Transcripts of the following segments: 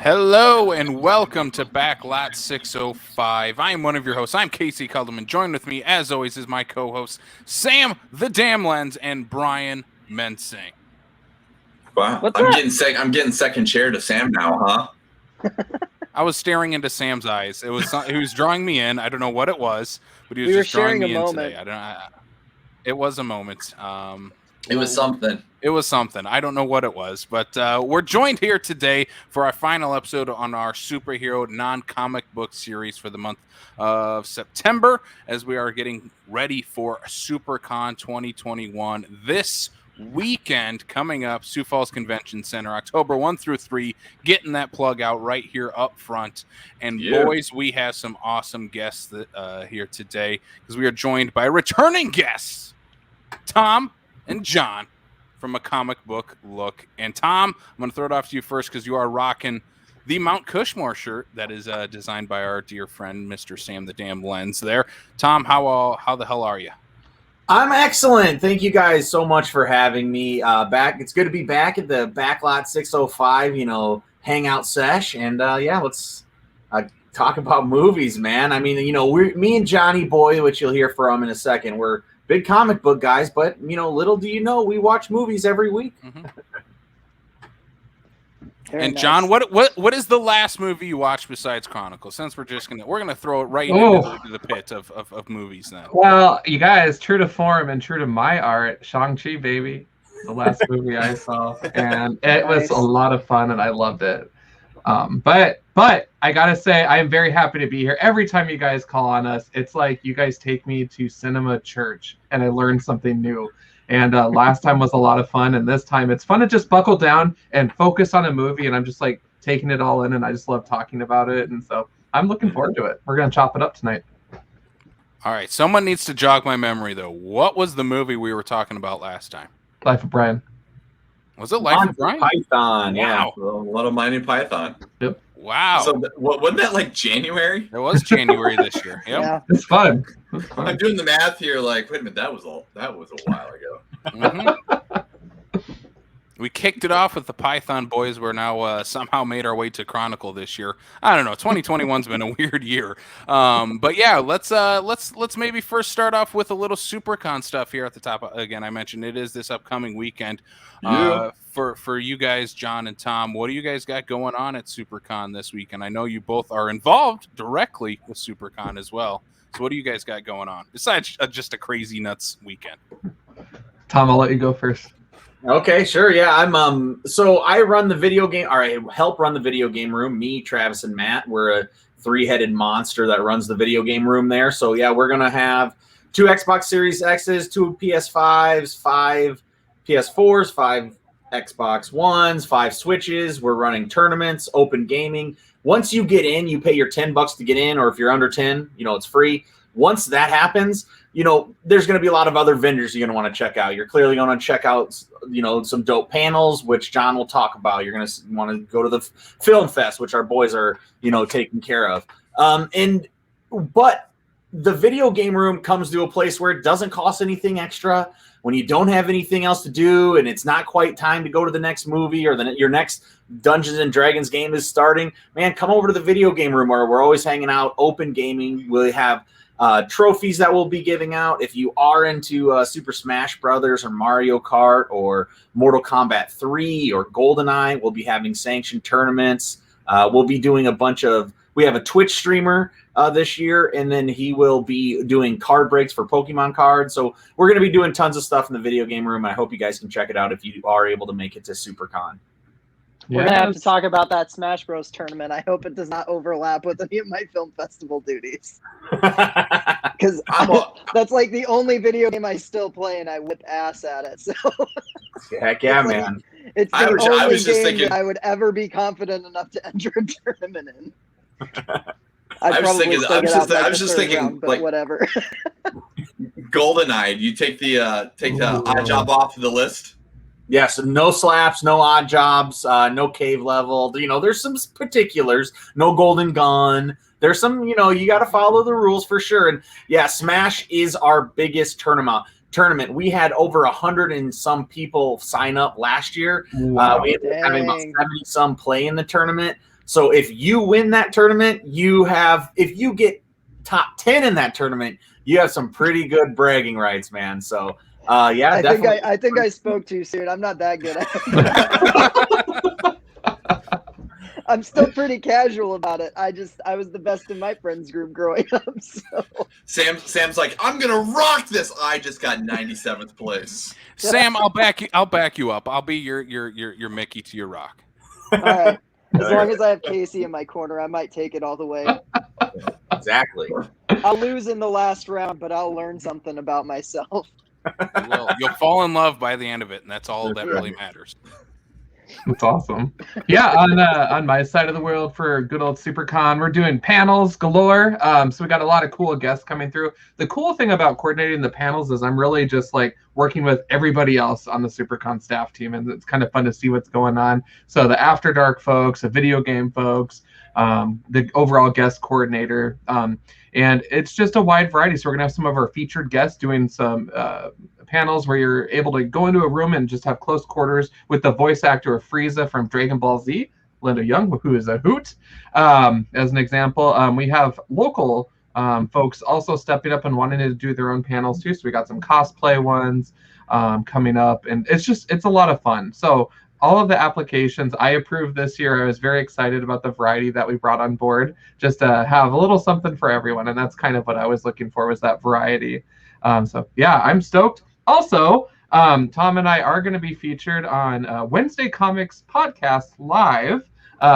Hello and welcome to Backlot 605. I am one of your hosts. I'm Casey Culderman. Joined with me, as always, is my co-hosts Sam the Damn Lens and Brian Mensing. Wow, I'm getting second chair to Sam now, huh? I was staring into Sam's eyes. He was drawing me in. I don't know what it was, but he was just drawing me in today. It was a moment. It was something. It was something. I don't know what it was, but we're joined here today for our final episode on our superhero non-comic book series for the month of September, as we are getting ready for SiouxperCon 2021 this weekend coming up, Sioux Falls Convention Center, October 1 through 3. Getting that plug out right here up front. And boys, we have some awesome guests here today, because we are joined by returning guests, Tom and John from A Comic Book Look. And Tom, I'm going to throw it off to you first, because you are rocking the Mount Cushmore shirt that is designed by our dear friend, Mr. Sam the Damn Lens there. Tom, how the hell are you? I'm excellent. Thank you guys so much for having me back. It's good to be back at the Backlot 605, hangout sesh. And let's talk about movies, man. I mean, me and Johnny Boy, which you'll hear from in a second, we're big comic book guys, but little do you know, we watch movies every week. Mm-hmm. And John, what is the last movie you watched besides Chronicle? Since we're gonna throw it right into the pit of movies then. Well, you guys, true to form and true to my art, Shang-Chi, baby, the last movie I saw, and it was a lot of fun, and I loved it. But I gotta say, I am very happy to be here. Every time you guys call on us, it's like you guys take me to cinema church, and I learned something new. And last time was a lot of fun, and this time it's fun to just buckle down and focus on a movie, and I'm just like taking it all in, and I just love talking about it, and so I'm looking forward to it. We're gonna chop it up tonight. All right, someone needs to jog my memory though. What was the movie we were talking about last time? Life of Brian. Was it Life of Brian? Python, yeah. A lot of Monty Python. Yep. Wow. So wasn't that like January? It was January this year. Yep. Yeah, it's fun. I'm doing the math here. Like, wait a minute, that was a while ago. Mm-hmm. We kicked it off with the Python Boys. We're now somehow made our way to Chronicle this year. I don't know. 2021's been a weird year. But yeah, let's maybe first start off with a little SiouxperCon stuff here at the top. Again, I mentioned it is this upcoming weekend. For you guys, John and Tom, what do you guys got going on at SiouxperCon this weekend? I know you both are involved directly with SiouxperCon as well. So what do you guys got going on besides just a crazy nuts weekend? Tom, I'll let you go first. Okay, sure. Yeah, so I run the video game, or I help run the video game room. Me, Travis, and Matt. We're a three-headed monster that runs the video game room there. So yeah, we're gonna have 2 Xbox Series X's, 2 PS5s, 5 PS4s, 5 Xbox Ones, 5 Switches. We're running tournaments, open gaming. Once you get in, you pay your $10 to get in, or if you're under 10, it's free. Once that happens, there's going to be a lot of other vendors you're going to want to check out. You're clearly going to check out, some dope panels, which John will talk about. You're going to want to go to the Film Fest, which our boys are, taking care of. But the video game room comes to a place where it doesn't cost anything extra. When you don't have anything else to do and it's not quite time to go to the next movie or your next Dungeons and Dragons game is starting, man, come over to the video game room where we're always hanging out, open gaming. We'll have trophies that we'll be giving out. If you are into Super Smash Brothers or Mario Kart or Mortal Kombat 3 or GoldenEye, we'll be having sanctioned tournaments. We'll be doing we have a Twitch streamer this year, and then he will be doing card breaks for Pokemon cards. So we're going to be doing tons of stuff in the video game room. I hope you guys can check it out if you are able to make it to SiouxperCon. We're going to have to talk about that Smash Bros. Tournament. I hope it does not overlap with any of my film festival duties. Because that's like the only video game I still play, and I whip ass at it. So heck yeah, man. It's the only game that I would ever be confident enough to enter a tournament in. I was just thinking, like, whatever. GoldenEye, you take the odd job off the list? Yeah, so no slaps, no odd jobs, no cave level. There's some particulars. No golden gun. There's some, you got to follow the rules for sure. And yeah, Smash is our biggest tournament. We had over 100 and some people sign up last year. Wow. We ended up having about 70 some play in the tournament. So if you win that tournament, if you get top 10 in that tournament, you have some pretty good bragging rights, man. So yeah, definitely. I think I spoke too soon. I'm not that good. I'm still pretty casual about it. I was the best in my friends group growing up. So Sam's like, I'm gonna rock this. I just got 97th place. Sam, I'll back you up. I'll be your Mickey to your rock. All right. As long as I have Casey in my corner, I might take it all the way. Exactly. I'll lose in the last round, but I'll learn something about myself. You will. You'll fall in love by the end of it, and that's all that really matters. That's awesome. Yeah, on my side of the world for good old SiouxperCon, we're doing panels galore. So we got a lot of cool guests coming through. The cool thing about coordinating the panels is I'm really just like working with everybody else on the SiouxperCon staff team, and it's kind of fun to see what's going on. So the After Dark folks, the video game folks, the overall guest coordinator, and it's just a wide variety. So we're gonna have some of our featured guests doing some panels where you're able to go into a room and just have close quarters with the voice actor of Frieza from Dragon Ball Z, Linda Young, who is a hoot. As an example, we have local folks also stepping up and wanting to do their own panels too. So we got some cosplay ones coming up, and it's a lot of fun. So all of the applications I approved this year. I was very excited about the variety that we brought on board, just to have a little something for everyone. And that's kind of what I was looking for, was that variety. So yeah, I'm stoked. Also, Tom and I are going to be featured on Wednesday Comics Podcast Live,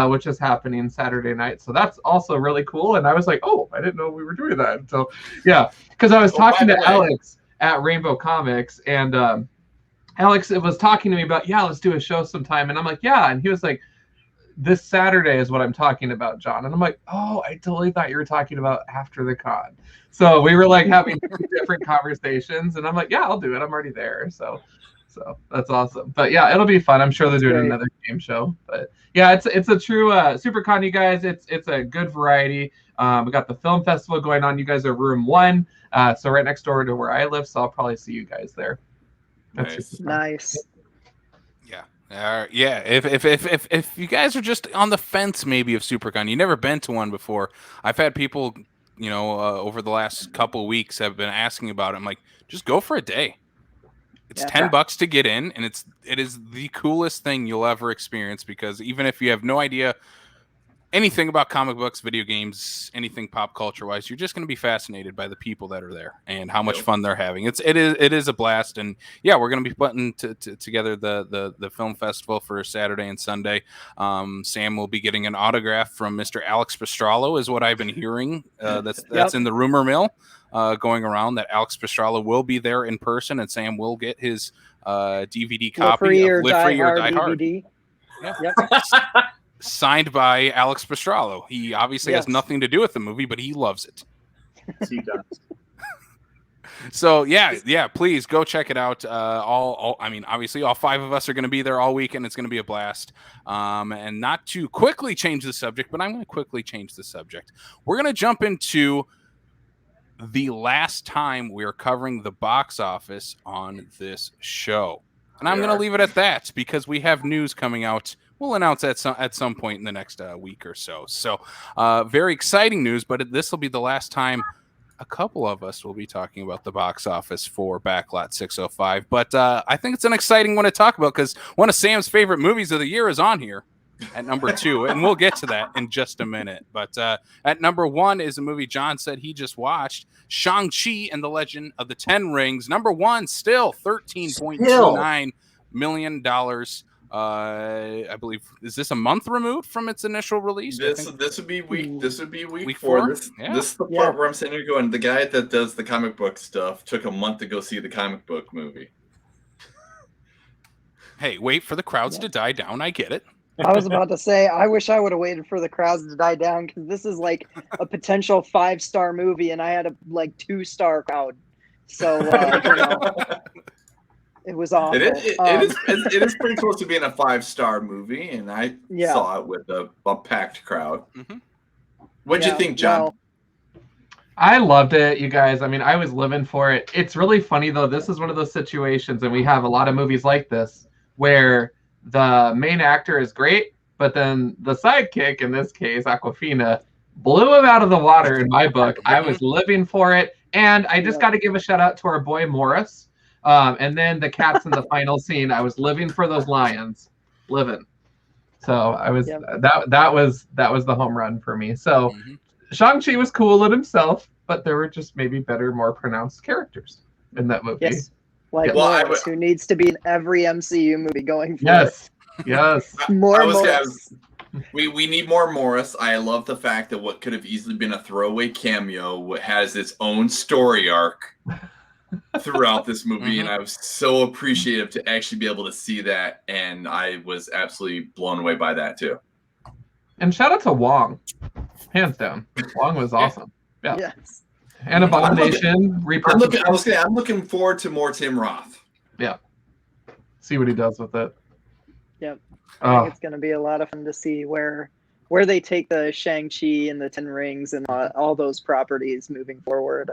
which is happening Saturday night. So that's also really cool. And I was like, oh, I didn't know we were doing that. So yeah, because I was talking to Alex at Rainbow Comics, and Alex was talking to me about, yeah, let's do a show sometime. And I'm like, yeah. And he was like, this Saturday is what I'm talking about, John. And I'm like, oh, I totally thought you were talking about after the con. So we were like having different conversations, and I'm like, yeah, I'll do it. I'm already there. So that's awesome. But yeah, it'll be fun. I'm sure they're doing another game show. But yeah, it's a true SiouxperCon, you guys. It's a good variety. We got the film festival going on. You guys are room 1, so right next door to where I live. So I'll probably see you guys there. That's nice. Yeah. If you guys are just on the fence, maybe of SiouxperCon, you've never been to one before. I've had people, over the last couple of weeks have been asking about it. I'm like, just go for a day. It's $10 to get in, and it is the coolest thing you'll ever experience, because even if you have no idea anything about comic books, video games, anything pop culture wise, you're just going to be fascinated by the people that are there and how much fun they're having. It is a blast. And yeah, we're going to be putting together the film festival for Saturday and Sunday. Sam will be getting an autograph from Mr. Alex Pastrallo, is what I've been hearing. That's in the rumor mill going around, that Alex Pastrallo will be there in person, and Sam will get his DVD copy of Live Free or Die Hard. Yeah. Yep. Signed by Alex Pastrallo. He obviously has nothing to do with the movie, but he loves it. He does. So yeah, please go check it out. Obviously all 5 of us are going to be there all weekend. It's going to be a blast. And not to quickly change the subject, but I'm going to quickly change the subject. We're going to jump into the last time we're covering the box office on this show. And I'm going to leave it at that, because we have news coming out. We'll announce at some point in the next week or so. So very exciting news, but this will be the last time a couple of us will be talking about the box office for Backlot 605. But I think it's an exciting one to talk about, because one of Sam's favorite movies of the year is on here at number 2, and we'll get to that in just a minute. But at number 1 is a movie John said he just watched, Shang-Chi and the Legend of the Ten Rings. Number 1, still $13.29 million. I believe, is this a month removed from its initial release? This would be week 4. This is the part where I'm sitting here going, the guy that does the comic book stuff took a month to go see the comic book movie. Hey, wait for the crowds to die down. I get it. I was about to say, I wish I would have waited for the crowds to die down, because this is like a potential 5-star movie, and I had a 2-star crowd. So it was awful. It is pretty close to being a 5-star movie, and I saw it with a packed crowd. Mm-hmm. What'd you think, John? Well, I loved it, you guys. I mean, I was living for it. It's really funny, though. This is one of those situations, and we have a lot of movies like this, where the main actor is great, But then the sidekick, in this case, Awkwafina, blew him out of the water in my book. I was living for it. And I just got to give a shout out to our boy Morris. And then the cats in the final scene. I was living for those lions. Living. So I was that was the home run for me. So Shang-Chi was cool in himself, but there were just maybe better, more pronounced characters in that movie. Yes. Like Morris, who needs to be in every MCU movie going forward. Yes. More Morris. We need more Morris. I love the fact that what could have easily been a throwaway cameo has its own story arc throughout this movie, and I was so appreciative to actually be able to see that, and I was absolutely blown away by that too. And shout out to Wong, hands down. Wong was awesome. Yeah. Yes. And Abomination. I'm looking forward to more Tim Roth. Yeah. See what he does with it. Yep. I think it's going to be a lot of fun to see where they take the Shang-Chi and the Ten Rings and all those properties moving forward.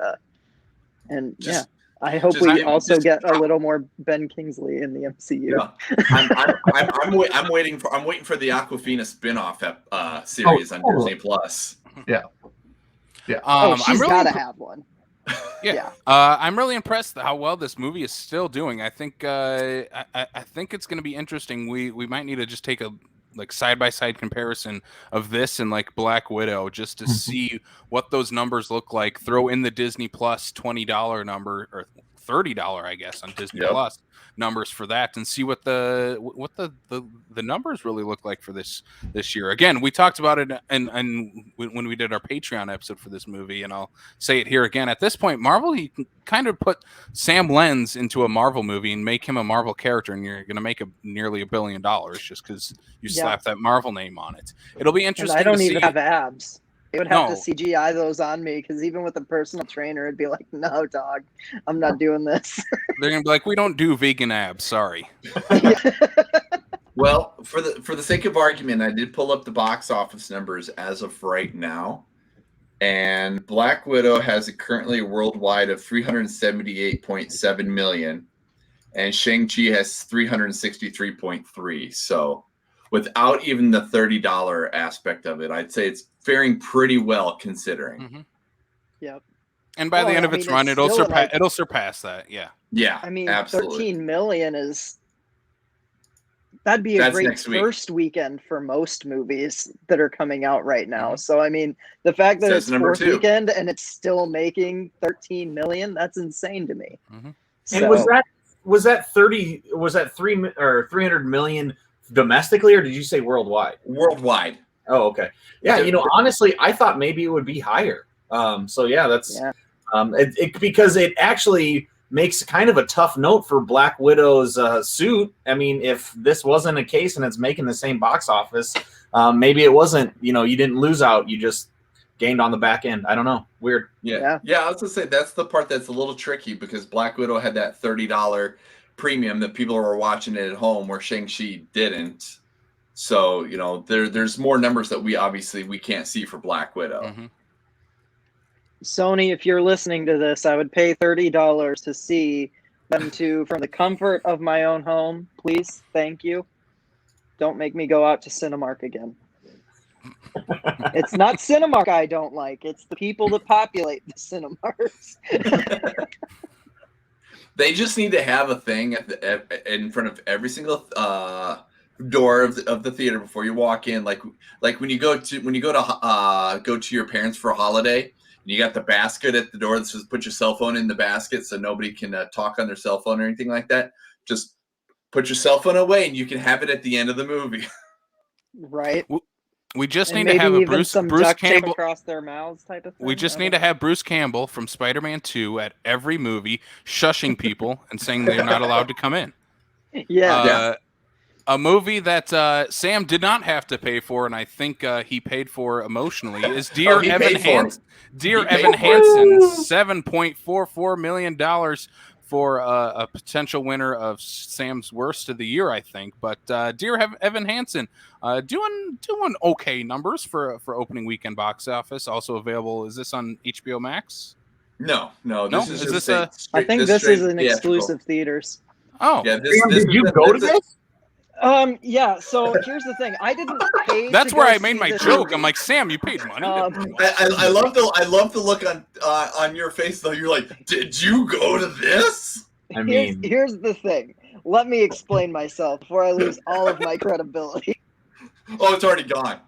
I hope we also get a little more Ben Kingsley in the MCU. Yeah. I'm waiting for the Awkwafina spin-off series on Disney Plus. Yeah. Yeah. She's got to have one. Yeah. I'm really impressed how well this movie is still doing. I think I think it's going to be interesting. We might need to just take a side-by-side comparison of this and Black Widow just to see what those numbers look like. Throw in the Disney Plus $20 number or $30, I guess, on Disney Plus numbers for that, and see what the numbers really look like for this year. Again, we talked about it and when we did our Patreon episode for this movie, and I'll say it here again. At this point, Marvel, you can kind of put Sam Lenz into a Marvel movie and make him a Marvel character, and you're going to make nearly $1 billion just because you slap that Marvel name on it. It'll be interesting. And I don't even have abs. They would have to CGI those on me, because even with a personal trainer, it'd be like, no, dog, I'm not doing this. They're gonna be like, we don't do vegan abs. Sorry. Well, for the sake of argument, I did pull up the box office numbers as of right now, and Black Widow has currently worldwide of 378.7 million, and Shang-Chi has 363.3. So, without even the $30 aspect of it, I'd say it's faring pretty well considering. Yep. And by the end of its run, it'll surpass that. Yeah. Yeah. I mean, absolutely. 13 million that'd be a great first weekend for most movies that are coming out right now. So I mean, the fact that it's fourth weekend and it's still making 13 million, that's insane to me. So, and was that 300 million domestically, or did you say worldwide? Worldwide. Oh, okay. Yeah, honestly, I thought maybe it would be higher. That's because it actually makes kind of a tough note for Black Widow's suit. I mean, if this wasn't a case and it's making the same box office, maybe it wasn't. You didn't lose out. You just gained on the back end. I don't know. Weird. Yeah. I was gonna say that's the part that's a little tricky, because Black Widow had that $30 premium that people were watching it at home, where Shang-Chi didn't. So, there's more numbers that we can't see for Black Widow. Sony, if you're listening to this, I would pay $30 to see them from the comfort of my own home. Please, thank you. Don't make me go out to Cinemark again. It's not Cinemark I don't like. It's the people that populate the Cinemarks. They just need to have a thing in front of every single door of the theater before you walk in. Like when you go to your parents for a holiday, and you got the basket at the door that says put your cell phone in the basket so nobody can talk on their cell phone or anything like that. Just put your cell phone away and you can have it at the end of the movie. Right. We just need to have a Bruce Campbell across their mouths type of thing. We just need to have Bruce Campbell from Spider-Man 2 at every movie, shushing people and saying they're not allowed to come in. A movie that Sam did not have to pay for, and I think he paid for emotionally, is Dear Evan Hansen. Dear Evan Hansen, $7.44 million for a potential winner of Sam's Worst of the Year, I think. But Dear Evan Hansen, doing okay numbers for opening weekend box office. Also available. Is this on HBO Max? No. This is this I think this is an exclusive theaters. Oh, yeah. Did you go to this? Yeah. So here's the thing. I didn't pay. That's to where go I made see my this joke. movie. I'm like, Sam, you paid money. I love the look on your face though. You're like, did you go to this? I mean, here's the thing. Let me explain myself before I lose all of my credibility. Oh, it's already gone.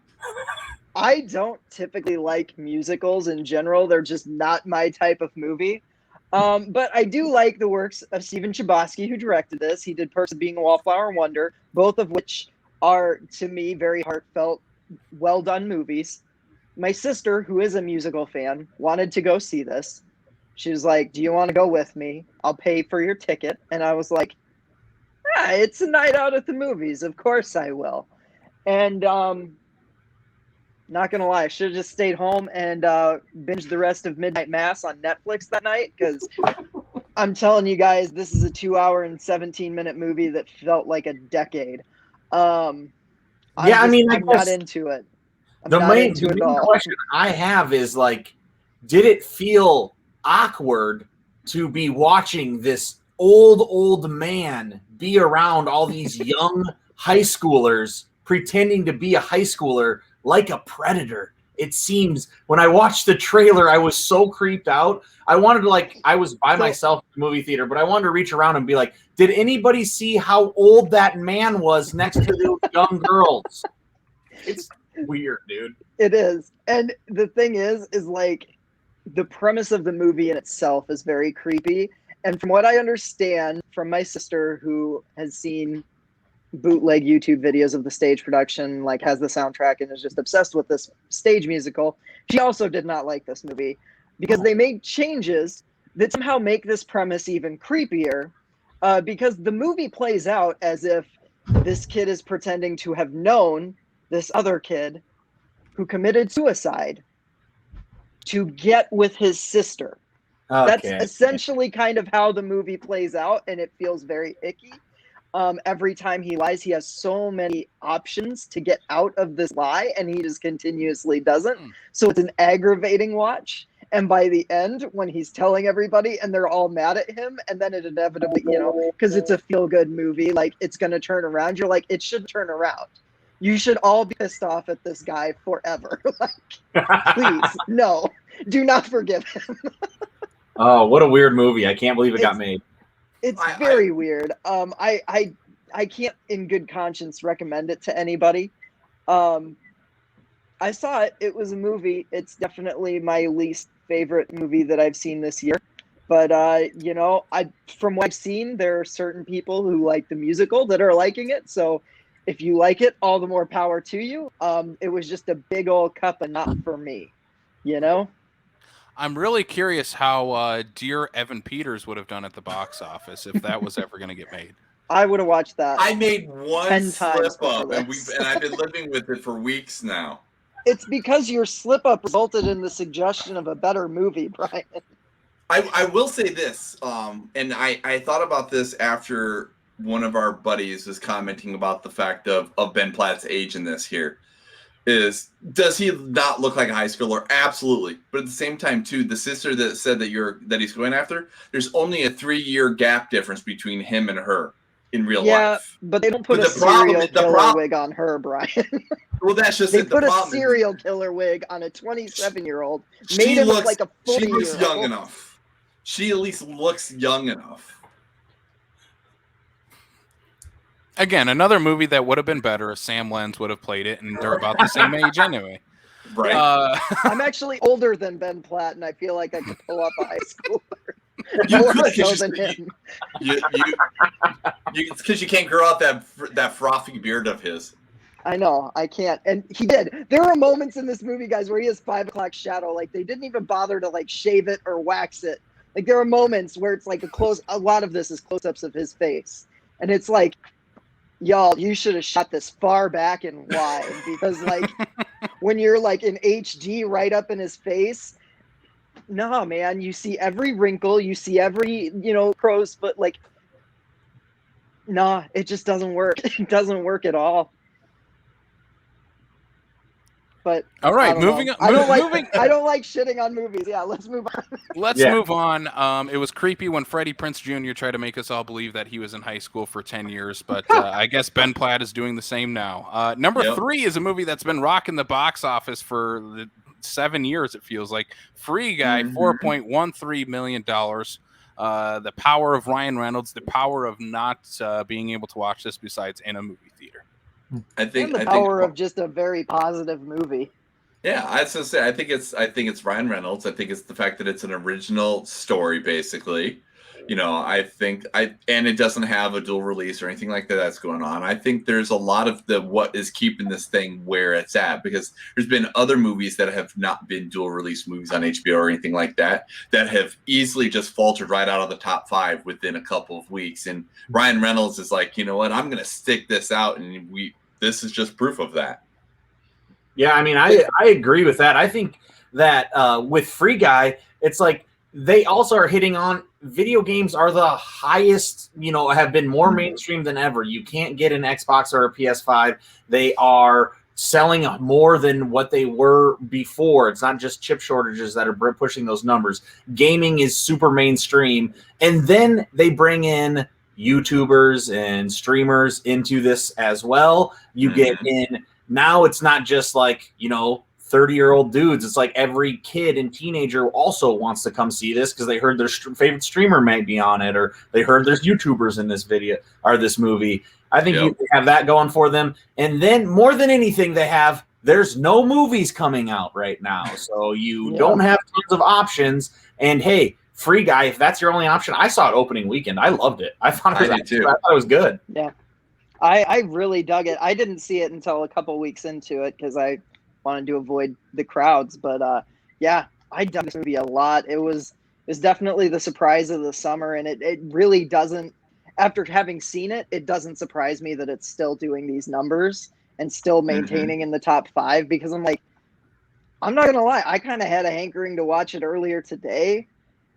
I don't typically like musicals in general. They're just not my type of movie. But I do like the works of Stephen Chbosky, who directed this. He did Perks of Being a Wallflower and Wonder, both of which are, to me, very heartfelt, well-done movies. My sister, who is a musical fan, wanted to go see this. She was like, do you want to go with me? I'll pay for your ticket. And I was like, it's a night out at the movies. Of course I will. And not going to lie, I should have just stayed home and binged the rest of Midnight Mass on Netflix that night, because I'm telling you guys, this is a 2-hour and 17-minute movie that felt like a decade. I'm not into it. The main question I have is, like, did it feel awkward to be watching this old man be around all these young high schoolers pretending to be a high schooler like a predator? It seems when I watched the trailer, I was so creeped out. I wanted to, like, I was by myself in the movie theater, but I wanted to reach around and be like, did anybody see how old that man was next to those young girls? It's weird, dude. It is. And the thing is like, the premise of the movie in itself is very creepy. And from what I understand from my sister, who has seen bootleg YouTube videos of the stage production, like has the soundtrack and is just obsessed with this stage musical, she also did not like this movie because they made changes that somehow make this premise even creepier, because the movie plays out as if this kid is pretending to have known this other kid who committed suicide to get with his sister. That's essentially kind of how the movie plays out, and it feels very icky. Every time he lies, he has so many options to get out of this lie, and he just continuously doesn't. So it's an aggravating watch. And by the end, when he's telling everybody and they're all mad at him, and then it inevitably, because it's a feel-good movie, like, it's going to turn around. You're like, it should turn around. You should all be pissed off at this guy forever. Like, please, no, do not forgive him. Oh, what a weird movie. I can't believe it got made. It's very weird. I can't in good conscience recommend it to anybody. I saw it. It was a movie. It's definitely my least favorite movie that I've seen this year. But, from what I've seen, there are certain people who like the musical that are liking it. So if you like it, all the more power to you. It was just a big old cup of not for me, I'm really curious how Dear Evan Peters would have done at the box office if that was ever going to get made. I would have watched that. I made one 10 slip times up, and this. I've been living with it for weeks now. It's because your slip up resulted in the suggestion of a better movie, Brian. I will say this, and I thought about this after one of our buddies was commenting about the fact of Ben Platt's age in this here. Does he not look like a high schooler? Absolutely. But at the same time, too, the sister that said that he's going after, there's only a 3-year gap difference between him and her in real life. Yeah, but they don't put a serial killer wig on her, Brian. Well, that's just they put a serial killer wig on a 27-year-old. Made him look like a 40-year-old. She looks young enough. She at least looks young enough. Again, another movie that would have been better if Sam Lenz would have played it, and they're about the same age anyway. Right. I'm actually older than Ben Platt, and I feel like I could pull up a high schooler. You More could, so than him. It's because you can't grow out that frothy beard of his. I know, I can't. And he did. There are moments in this movie, guys, where he has 5 o'clock shadow. Like, they didn't even bother to, like, shave it or wax it. Like, there are moments where it's like a lot of this is close-ups of his face. And it's like, y'all, you should have shot this far back and wide, because, like, when you're, like, in HD right up in his face, no, man, you see every wrinkle, you see every, crow's foot, like, nah, it just doesn't work. It doesn't work at all. but all right, I don't moving know. on. I don't like shitting on movies. Yeah, let's move on. Let's move on. It was creepy when Freddie Prinze Jr. tried to make us all believe that he was in high school for 10 years, but I guess Ben Platt is doing the same now. Number 3 is a movie that's been rocking the box office for 7 years, it feels like. Free Guy, $4.13 million. The power of Ryan Reynolds, the power of not being able to watch this besides in a movie theater. I think the power of just a very positive movie. Yeah, I was gonna say I think it's Ryan Reynolds. I think it's the fact that it's an original story, basically. You know, and it doesn't have a dual release or anything like that that's going on. I think there's a lot of what is keeping this thing where it's at, because there's been other movies that have not been dual release movies on HBO or anything like that have easily just faltered right out of the top 5 within a couple of weeks. And Ryan Reynolds is like, you know what, I'm going to stick this out, and this is just proof of that. Yeah, I mean, I agree with that. I think that with Free Guy, it's like they also are hitting on video games are the highest, have been more mainstream than ever. You can't get an Xbox or a PS5. They are selling more than what they were before. It's not just chip shortages that are pushing those numbers. Gaming is super mainstream. And then they bring in YouTubers and streamers into this as well. You get in, now it's not just like, 30-year-old dudes. It's like every kid and teenager also wants to come see this because they heard their favorite streamer might be on it, or they heard there's YouTubers in this video or this movie. I think you have that going for them. And then more than anything, there's no movies coming out right now. So you don't have tons of options. And hey, Free Guy, if that's your only option, I saw it opening weekend. I loved it. I thought it was good. Yeah. I really dug it. I didn't see it until a couple weeks into it because I wanted to avoid the crowds. But I dug this movie a lot. It was definitely the surprise of the summer, and it really doesn't, after having seen it, it doesn't surprise me that it's still doing these numbers and still maintaining in the top 5, because I'm like, I'm not gonna lie, I kind of had a hankering to watch it earlier today,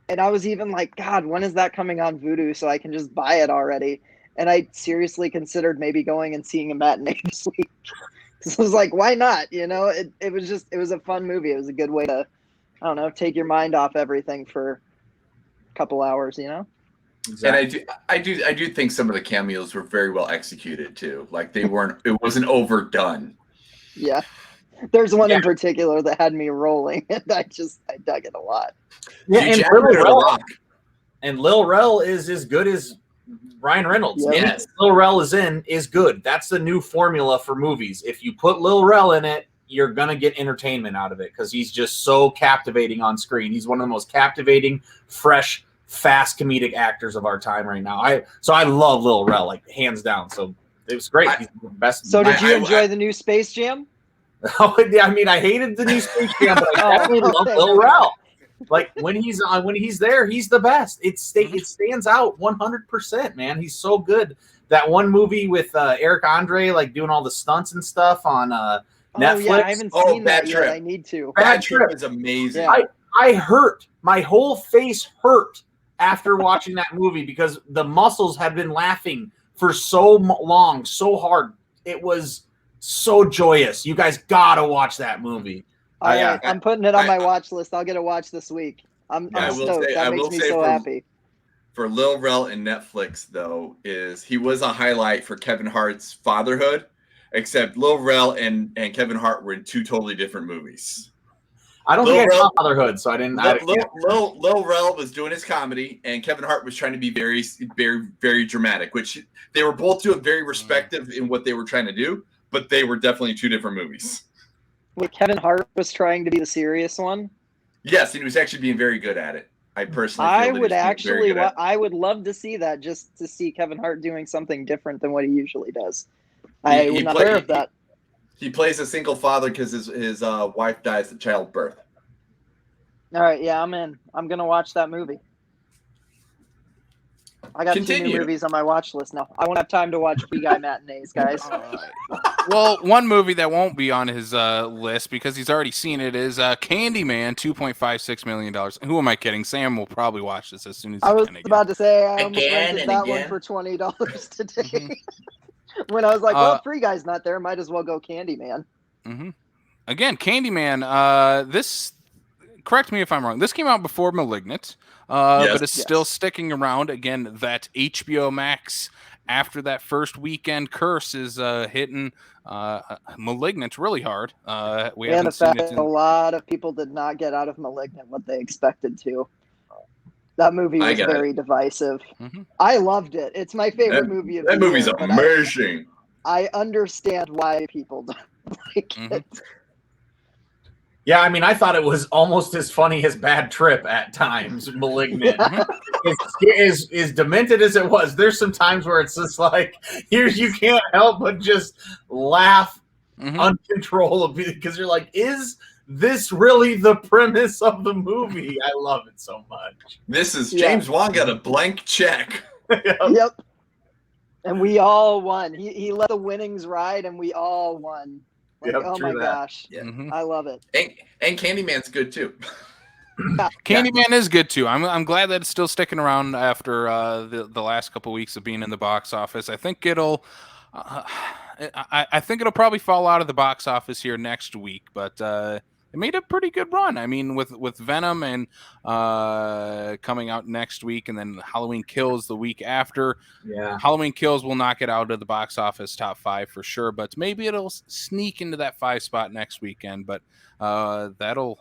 and I was even like, God, when is that coming on Vudu so I can just buy it already? And I seriously considered maybe going and seeing a matinee this week. So I was like, why not? It was a fun movie. It was a good way to, I don't know, take your mind off everything for a couple hours, Exactly. And I do think some of the cameos were very well executed too. Like it wasn't overdone. Yeah. There's one in particular that had me rolling, and I dug it a lot. Yeah, and Lil Rel is as good as Ryan Reynolds. Yep. Yes. Lil Rel is good. That's the new formula for movies. If you put Lil Rel in it, you're going to get entertainment out of it because he's just so captivating on screen. He's one of the most captivating, fresh, fast comedic actors of our time right now. I love Lil Rel, like hands down. So it was great. He's the best. So did you enjoy the new Space Jam? Oh, yeah, I mean, I hated the new Space Jam, but I definitely love Lil Rel. Like when he's there, he's the best. It stands out 100%, man. He's so good. That one movie with Eric Andre, like doing all the stunts and stuff on Netflix. Yeah, I haven't seen that yet. I need to. Bad Trip is amazing. Yeah. I hurt. My whole face hurt after watching that movie because the muscles had been laughing for so long, so hard. It was so joyous. You guys gotta watch that movie. I'm putting it on my watch list. I'll get a watch this week. I'm stoked. That makes me so happy. For Lil Rel and Netflix, though, he was a highlight for Kevin Hart's fatherhood, except Lil Rel and Kevin Hart were in 2 totally different movies. I don't think I saw Fatherhood, so I didn't. Lil Rel was doing his comedy, and Kevin Hart was trying to be very, very, very dramatic, which they were both doing very respective in what they were trying to do, but they were definitely 2 different movies. Wait, Kevin Hart was trying to be the serious one? Yes, and he was actually being very good at it. I personally I would love to see that, just to see Kevin Hart doing something different than what he usually does. I was not aware of that. He plays a single father because his wife dies at childbirth. All right, yeah, I'm in. I'm going to watch that movie. I got 2 new movies on my watch list now. I won't have time to watch Free Guy matinees, guys. Well, one movie that won't be on his list because he's already seen it is Candyman, $2.56 million. Who am I kidding? Sam will probably watch this as soon as he can. I was about to say I almost rented that one for $20 today. When I was like, well, Free Guy's not there, might as well go Candyman. again, Candyman. This, correct me if I'm wrong. This came out before *Malignant*, but it's still sticking around. Again, that HBO Max after that first weekend curse is hitting *Malignant* really hard. We haven't the seen fact that a lot of people did not get out of *Malignant* what they expected to. That movie was very divisive. Mm-hmm. I loved it. It's my favorite movie of the year. That movie's amazing. I understand why people don't like it. Yeah, I mean, I thought it was almost as funny as Bad Trip at times. *Malignant*, as demented as it was, there's some times where it's just like, you can't help but just laugh uncontrollably because you're like, is this really the premise of the movie? I love it so much. This is James Wan got a blank check. Yep. And we all won. He let the winnings ride, and we all won. Like, oh my gosh. Yeah. I love it. And Candyman's good too. Candyman is good too. I'm glad that it's still sticking around after the last couple weeks of being in the box office. I think it'll I think it'll probably fall out of the box office here next week, but it made a pretty good run. I mean, with Venom and coming out next week, and then Halloween Kills the week after. Yeah, Halloween Kills will knock it out of the box office top 5 for sure, but maybe it'll sneak into that 5 spot next weekend. But that'll,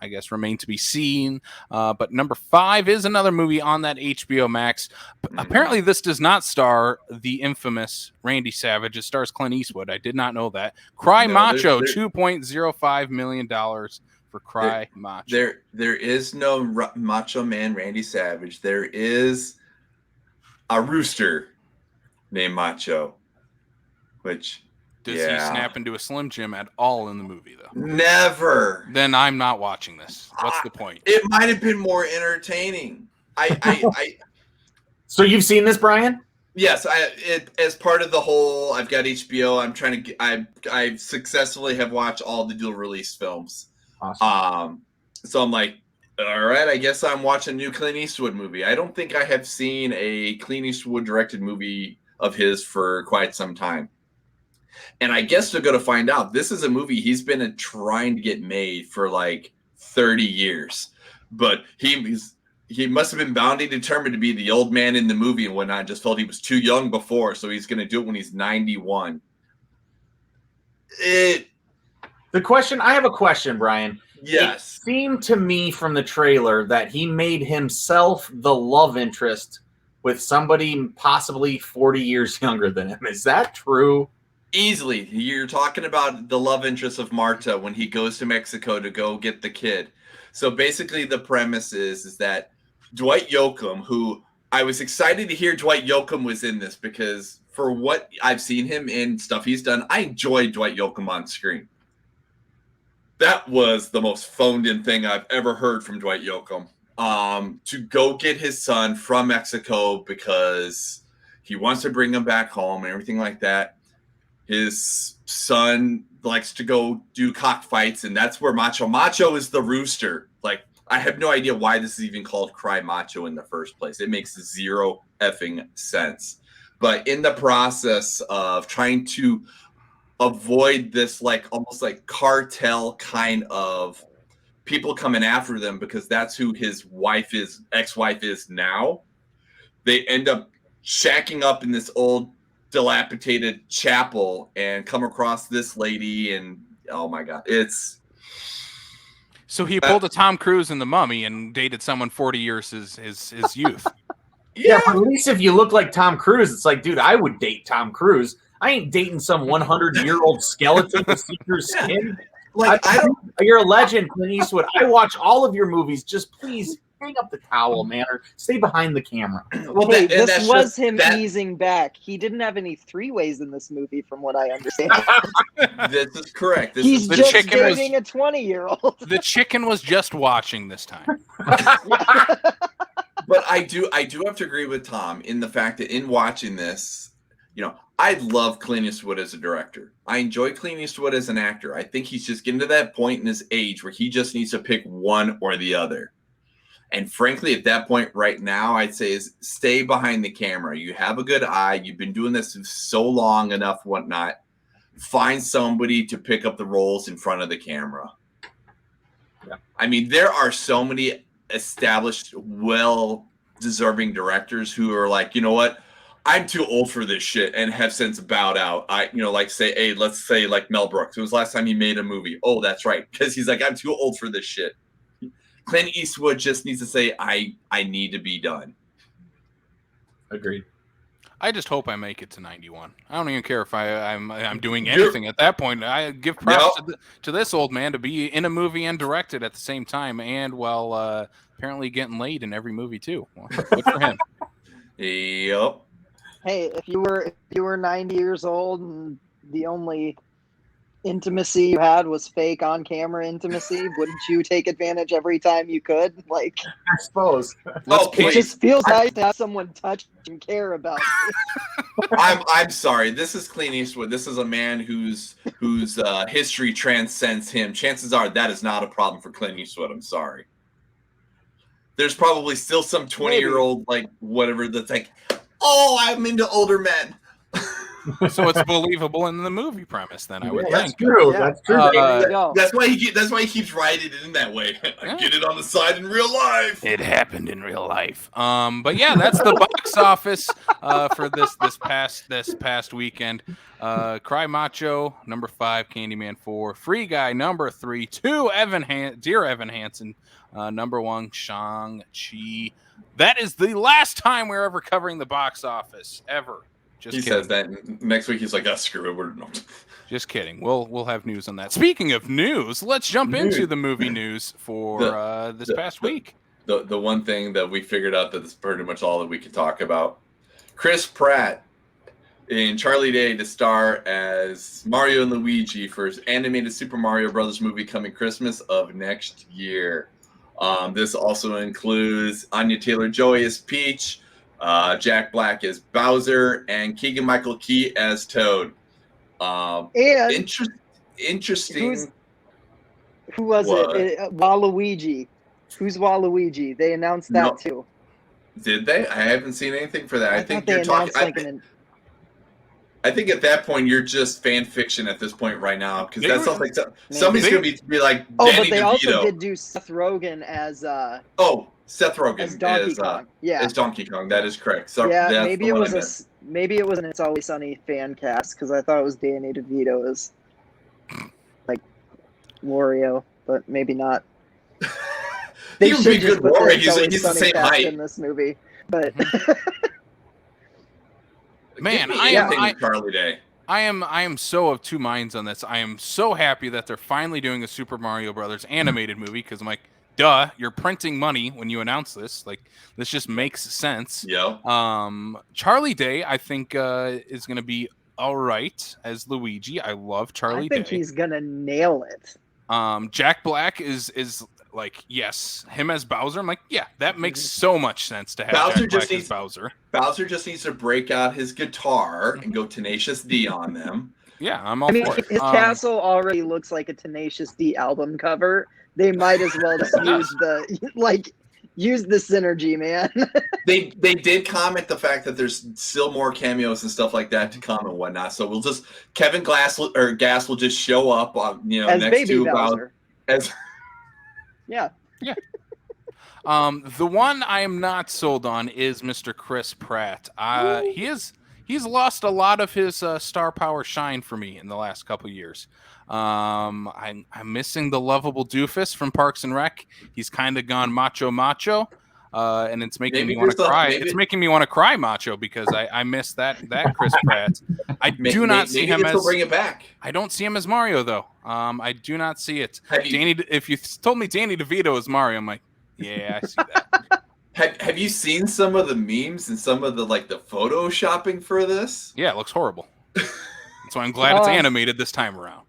I guess, remain to be seen. But number 5 is another movie on that HBO Max. Apparently, this does not star the infamous Randy Savage. It stars Clint Eastwood. I did not know that. Cry Macho, $2.05 million for Cry Macho. There is no Macho Man Randy Savage. There is a rooster named Macho, which... Does he snap into a Slim Jim at all in the movie, though? Never. Then I'm not watching this. What's the point? It might have been more entertaining. So you've seen this, Brian? Yes, as part of the whole. I've got HBO. I'm trying to. I successfully have watched all the dual release films. Awesome. So I'm like, all right. I guess I'm watching a new Clint Eastwood movie. I don't think I have seen a Clint Eastwood directed movie of his for quite some time. And I guess they're going to find out this is a movie he's been trying to get made for like 30 years. But he must have been bound and determined to be the old man in the movie and whatnot. Just felt he was too young before, so he's going to do it when he's 91. I have a question, Brian. Yes. It seemed to me from the trailer that he made himself the love interest with somebody possibly 40 years younger than him. Is that true? Easily. You're talking about the love interest of Marta when he goes to Mexico to go get the kid. So basically the premise is that Dwight Yoakam, who I was excited to hear Dwight Yoakam was in this because for what I've seen him in stuff he's done, I enjoy Dwight Yoakam on screen. That was the most phoned in thing I've ever heard from Dwight Yoakam. To go get his son from Mexico because he wants to bring him back home and everything like that. His son likes to go do cockfights, and that's where Macho is the rooster. Like, I have no idea why this is even called Cry Macho in the first place. It makes zero effing sense. But in the process of trying to avoid this, like, almost like cartel kind of people coming after them because that's who his ex-wife is now, they end up shacking up in this old dilapidated chapel and come across this lady, and oh my god, so he pulled a Tom Cruise in The Mummy and dated someone 40 years his youth. Yeah, but at least if you look like Tom Cruise, it's like, dude, I would date Tom Cruise. I ain't dating some 100-year-old skeleton with see-through skin. Like, you're a legend, Clint Eastwood. I watch all of your movies. Just please hang up the towel, man, or stay behind the camera. Well, this was him easing back. He didn't have any 3-ways in this movie, from what I understand. This is correct. He's just dating a 20-year-old. The chicken was just watching this time. But I do have to agree with Tom in the fact that in watching this, I love Clint Eastwood as a director. I enjoy Clint Eastwood as an actor. I think he's just getting to that point in his age where he just needs to pick one or the other. And frankly, at that point right now, I'd say is stay behind the camera. You have a good eye. You've been doing this so long enough, whatnot. find somebody to pick up the roles in front of the camera. Yeah. I mean, there are so many established, well-deserving directors who are like, you know what? I'm too old for this shit and have since bowed out. Let's say like Mel Brooks. It was last time he made a movie. Oh, that's right. Because he's like, I'm too old for this shit. Clint Eastwood just needs to say, I need to be done. Agreed. I just hope I make it to 91. I don't even care if I'm doing anything at that point. I give props to this old man to be in a movie and directed at the same time, and while apparently getting laid in every movie too. Well, good for him. Yep. Hey, if you were 90 years old and the only intimacy you had was fake on-camera intimacy, wouldn't you take advantage every time you could? Like, I suppose. It just feels nice to have someone touch and care about you. I'm sorry. This is Clint Eastwood. This is a man whose history transcends him. Chances are that is not a problem for Clint Eastwood. I'm sorry. There's probably still some 20-year-old like whatever that's like, oh, I'm into older men. So it's believable in the movie premise, then I would think. That's true. Yeah. That's true. That's why he keeps writing it in that way. I get it on the side in real life. It happened in real life. But yeah, that's the box office for this past weekend. Cry Macho #5, Candyman 4, Free Guy #3, Dear Evan Hansen #1, Shang-Chi. That is the last time we're ever covering the box office ever. He says that next week. He's like, "Oh, screw it, we're not." Just kidding. We'll have news on that. Speaking of news, let's jump into the movie news for this past week. The one thing that we figured out that is pretty much all that we could talk about. Chris Pratt in Charlie Day to star as Mario and Luigi for his animated Super Mario Brothers movie coming Christmas of next year. This also includes Anya Taylor-Joy as Peach, Jack Black as Bowser, and Keegan-Michael Key as Toad. And interesting. Who was it? Waluigi. Who's Waluigi? They announced that too. Did they? I haven't seen anything for that. I think you're talking. I think at that point you're just fan fiction at this point right now, because that sounds like somebody's going to be like Danny but they DeVito. Also did do Seth Rogen as Seth Rogen as Donkey Kong. As Donkey Kong. That is correct. So maybe it was an It's Always Sunny fan cast, because I thought it was Danny DeVito as like Wario, but maybe not. He would be a good Wario. He's the same height in this movie, but. Man, I am so of two minds on this. I am so happy that they're finally doing a Super Mario Brothers animated movie, because I'm like, duh, you're printing money when you announce this. Like, this just makes sense. Yeah. Charlie Day, I think, is going to be all right as Luigi. I love Charlie Day. I think he's going to nail it. Jack Black is like, yes, him as Bowser. I'm like, yeah, that makes so much sense to have Bowser Jack Black as Bowser. Bowser just needs to break out his guitar and go Tenacious D on them. Yeah, I'm all for it. His castle already looks like a Tenacious D album cover. They might as well just use the synergy, man. They did comment the fact that there's still more cameos and stuff like that to come and whatnot. So we'll just Gas will just show up on as next Baby to Bowser. As yeah. The one I am not sold on is Mr. Chris Pratt. He's lost a lot of his star power shine for me in the last couple years. I'm missing the lovable doofus from Parks and Rec. He's kind of gone macho, and it's making me want to cry. It's making me want to cry macho, because I miss that Chris Pratt. I do not see him as. Bring it back. I don't see him as Mario though. I do not see it. If you told me Danny DeVito is Mario, I'm like, yeah, I see that. Have you seen some of the memes and some of the the photoshopping for this? Yeah, it looks horrible. That's why I'm glad it's animated this time around.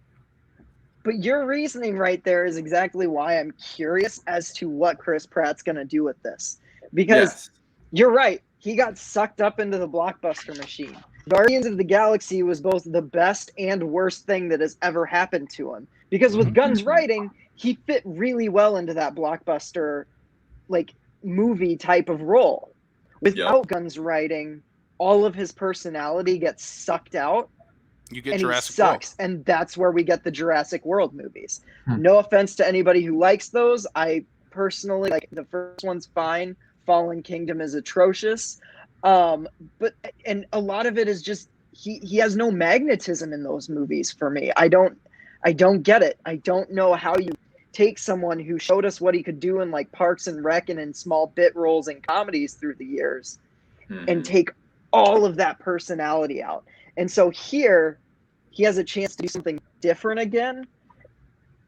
But your reasoning right there is exactly why I'm curious as to what Chris Pratt's going to do with this. Because you're right. He got sucked up into the blockbuster machine. Guardians of the Galaxy was both the best and worst thing that has ever happened to him. Because with Gunn's writing, he fit really well into that blockbuster, movie type of role. Without Gunn's writing, all of his personality gets sucked out. You get and Jurassic he sucks. World. And that's where we get the Jurassic World movies. Hmm. No offense to anybody who likes those. I personally like the first one's fine. Fallen Kingdom is atrocious. But a lot of it is just he has no magnetism in those movies for me. I don't get it. I don't know how you take someone who showed us what he could do in like Parks and Rec and in small bit roles and comedies through the years and take all of that personality out. And so here he has a chance to do something different again.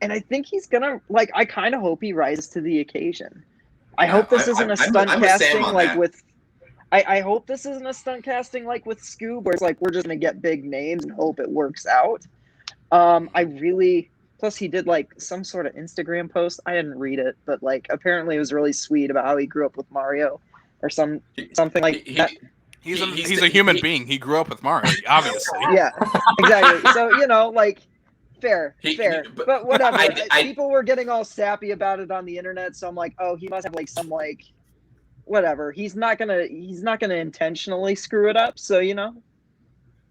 And I think he's gonna I kind of hope he rises to the occasion. I hope this isn't a stunt casting like with I hope this isn't a stunt casting like with Scoob, where it's like we're just gonna get big names and hope it works out. Plus he did like some sort of Instagram post. I didn't read it, but like apparently it was really sweet about how he grew up with Mario or something like that. He's a human being. He grew up with Mario, obviously. Yeah, exactly. So fair. But whatever. People were getting all sappy about it on the internet, so I'm like, oh, he must have like some like whatever. He's not gonna intentionally screw it up. So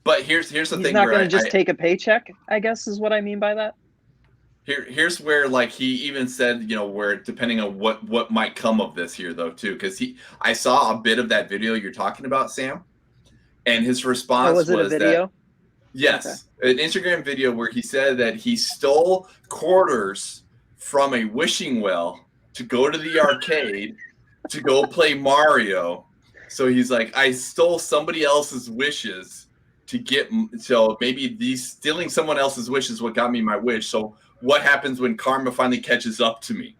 But here's the thing. He's not gonna just take a paycheck, I guess is what I mean by that. Here's where like he even said, where depending on what might come of this here though too, because I saw a bit of that video you're talking about, Sam, and his response was it a video? That, yes, okay. An Instagram video where he said that he stole quarters from a wishing well to go to the arcade to go play Mario. So he's like, I stole somebody else's wishes to get, so maybe stealing someone else's wish is what got me my wish. So what happens when karma finally catches up to me?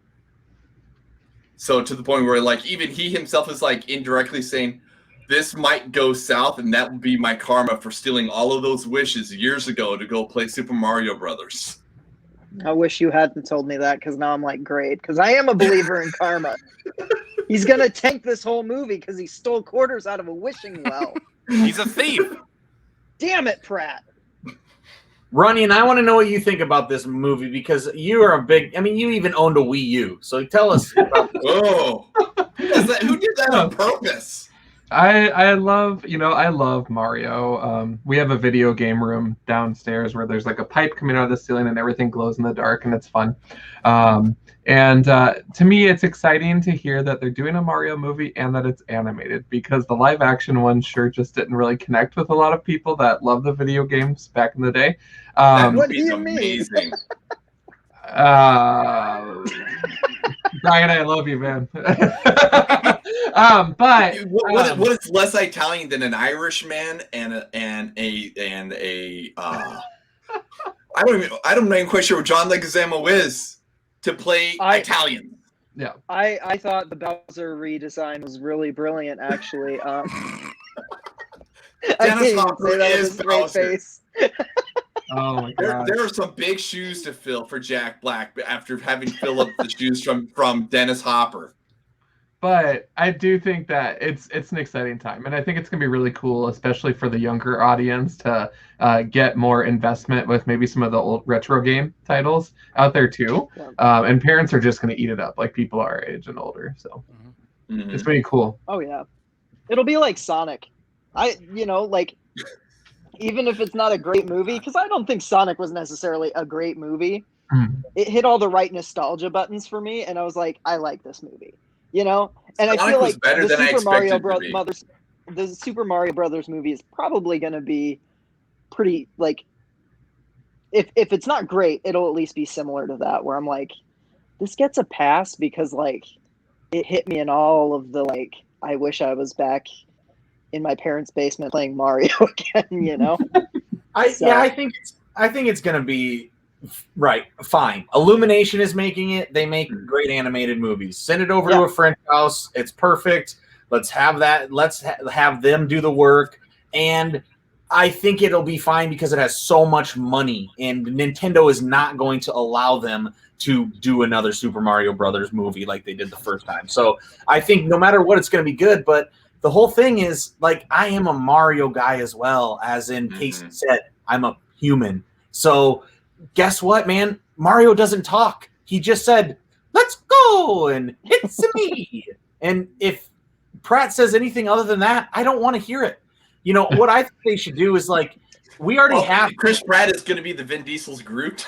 So to the point where like even he himself is like indirectly saying this might go south and that would be my karma for stealing all of those wishes years ago to go play Super Mario Brothers. I wish you hadn't told me that, because now I'm like, great, because I am a believer in karma. He's going to tank this whole movie because he stole quarters out of a wishing well. He's a thief. Damn it, Pratt. Runyan, I want to know what you think about this movie, because you are you even owned a Wii U. So tell us about this. Oh, who did that on purpose? I love Mario. We have a video game room downstairs where there's like a pipe coming out of the ceiling and everything glows in the dark and it's fun. And to me, it's exciting to hear that they're doing a Mario movie and that it's animated, because the live action one sure just didn't really connect with a lot of people that love the video games back in the day. What do you mean? Brian, I love you, man. But what is less Italian than an Irishman and a I don't even quite sure what John Leguizamo is to play Italian. Yeah, I thought the Bowser redesign was really brilliant, actually. Dennis Hopper is Bowser. Oh my God. There are some big shoes to fill for Jack Black after having filled up the shoes from Dennis Hopper. But I do think that it's an exciting time, and I think it's gonna be really cool, especially for the younger audience, to get more investment with maybe some of the old retro game titles out there too. And parents are just gonna eat it up, like people our age and older. So it's pretty cool. Oh yeah, it'll be like Sonic. Even if it's not a great movie, because I don't think Sonic was necessarily a great movie, it hit all the right nostalgia buttons for me, and I was like, I like this movie, And Sonic I feel like the Super Mario Brothers movie is probably going to be pretty, like, if it's not great, it'll at least be similar to that, where I'm like, this gets a pass because, like, it hit me in all of the, like, I wish I was back in my parents' basement playing Mario again, I think it's gonna be fine. Illumination is making it. They make great animated movies. Send it over to a friend's house. It's perfect. Let's have that. Let's have them do the work. And I think it'll be fine because it has so much money, and Nintendo is not going to allow them to do another Super Mario Brothers movie like they did the first time. So I think no matter what, it's going to be good. But the whole thing is, like, I am a Mario guy as well, as in Casey said, I'm a human. So guess what, man? Mario doesn't talk. He just said, let's go, and it's me. And if Pratt says anything other than that, I don't want to hear it. you know, what I think they should do is like, we already have Chris Pratt is going to be the Vin Diesel's Groot.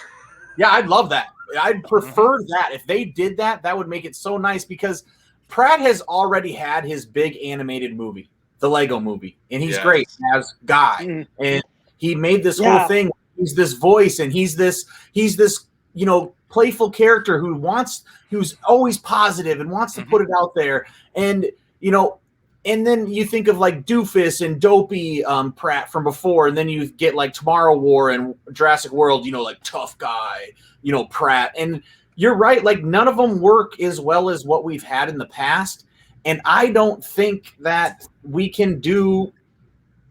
Yeah, I'd love that. I'd prefer that. If they did that, that would make it so nice because Pratt has already had his big animated movie, the Lego movie, and he's great as Guy. And he made this whole thing. He's this voice, and he's this, you know, playful character who's always positive and wants to put it out there. And, you know, and then you think of like Doofus and Dopey Pratt from before, and then you get like Tomorrow War and Jurassic World, you know, like tough guy, you know, Pratt. And you're right, like none of them work as well as what we've had in the past. And I don't think that we can do,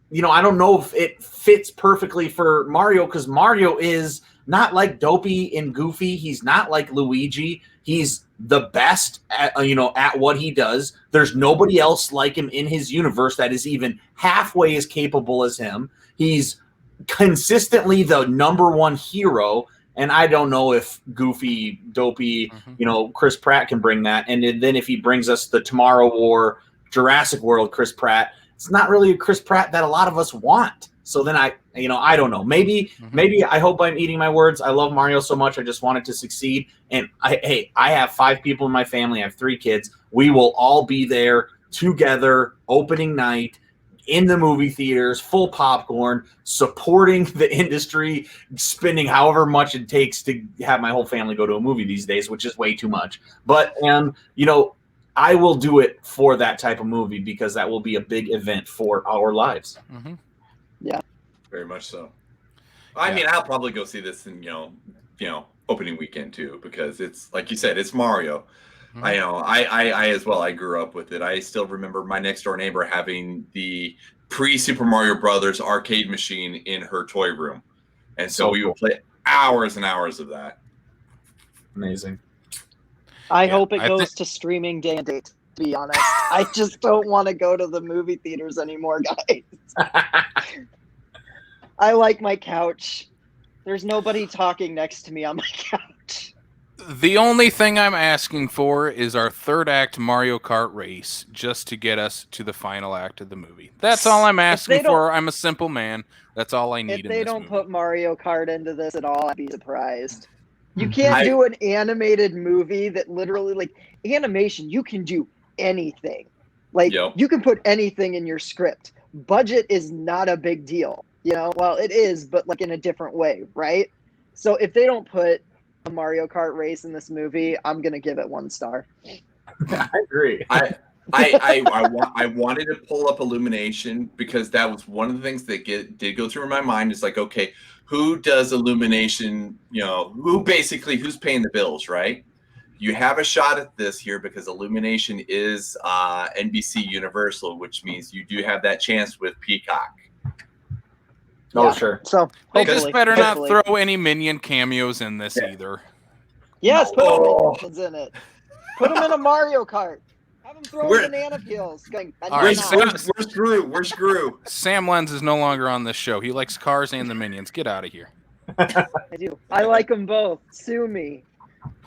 you know, I don't know if it fits perfectly for Mario because Mario is not like Dopey and Goofy. He's not like Luigi. He's the best at, you know, at what he does. There's nobody else like him in his universe that is even halfway as capable as him. He's consistently the number one hero. And I don't know if Goofy, Dopey, you know, Chris Pratt can bring that. And then if he brings us the Tomorrow War, Jurassic World, Chris Pratt, it's not really a Chris Pratt that a lot of us want. So then I don't know. Maybe I hope I'm eating my words. I love Mario so much. I just want it to succeed. And I have 5 people in my family. I have 3 kids. We will all be there together, opening night, in the movie theaters, full popcorn, supporting the industry, spending however much it takes to have my whole family go to a movie these days, which is way too much. But, you know, I will do it for that type of movie because that will be a big event for our lives. Yeah. Very much so. I mean, I'll probably go see this in, you know, opening weekend too, because it's like you said, it's Mario. I know. I as well. I grew up with it. I still remember my next door neighbor having the pre-Super Mario Brothers arcade machine in her toy room, and so we would play hours and hours of that. Amazing. I hope it goes to streaming day and date. To be honest, I just don't want to go to the movie theaters anymore, guys. I like my couch. There's nobody talking next to me on my couch. The only thing I'm asking for is our third act Mario Kart race just to get us to the final act of the movie. That's all I'm asking for. I'm a simple man. That's all I need. If they don't put Mario Kart into this at all, I'd be surprised. You can't do an animated movie that literally, like, animation, you can do anything. Like, you can put anything in your script. Budget is not a big deal. You know, well, it is, but like in a different way, right? So if they don't put a Mario Kart race in this movie, I'm gonna give it 1 star. I agree. I wanted to pull up Illumination because that was one of the things that did go through my mind. It's like, okay, who does Illumination? You know, who's paying the bills, right? You have a shot at this here because Illumination is NBC Universal, which means you do have that chance with Peacock. Oh, sure. So they just better not throw any Minion cameos in this either. Yes, put Minions in it. Put them in a Mario Kart. Have them throw banana peels. We're screwed. Sam Lenz is no longer on this show. He likes cars and the Minions. Get out of here. I do. I like them both. Sue me.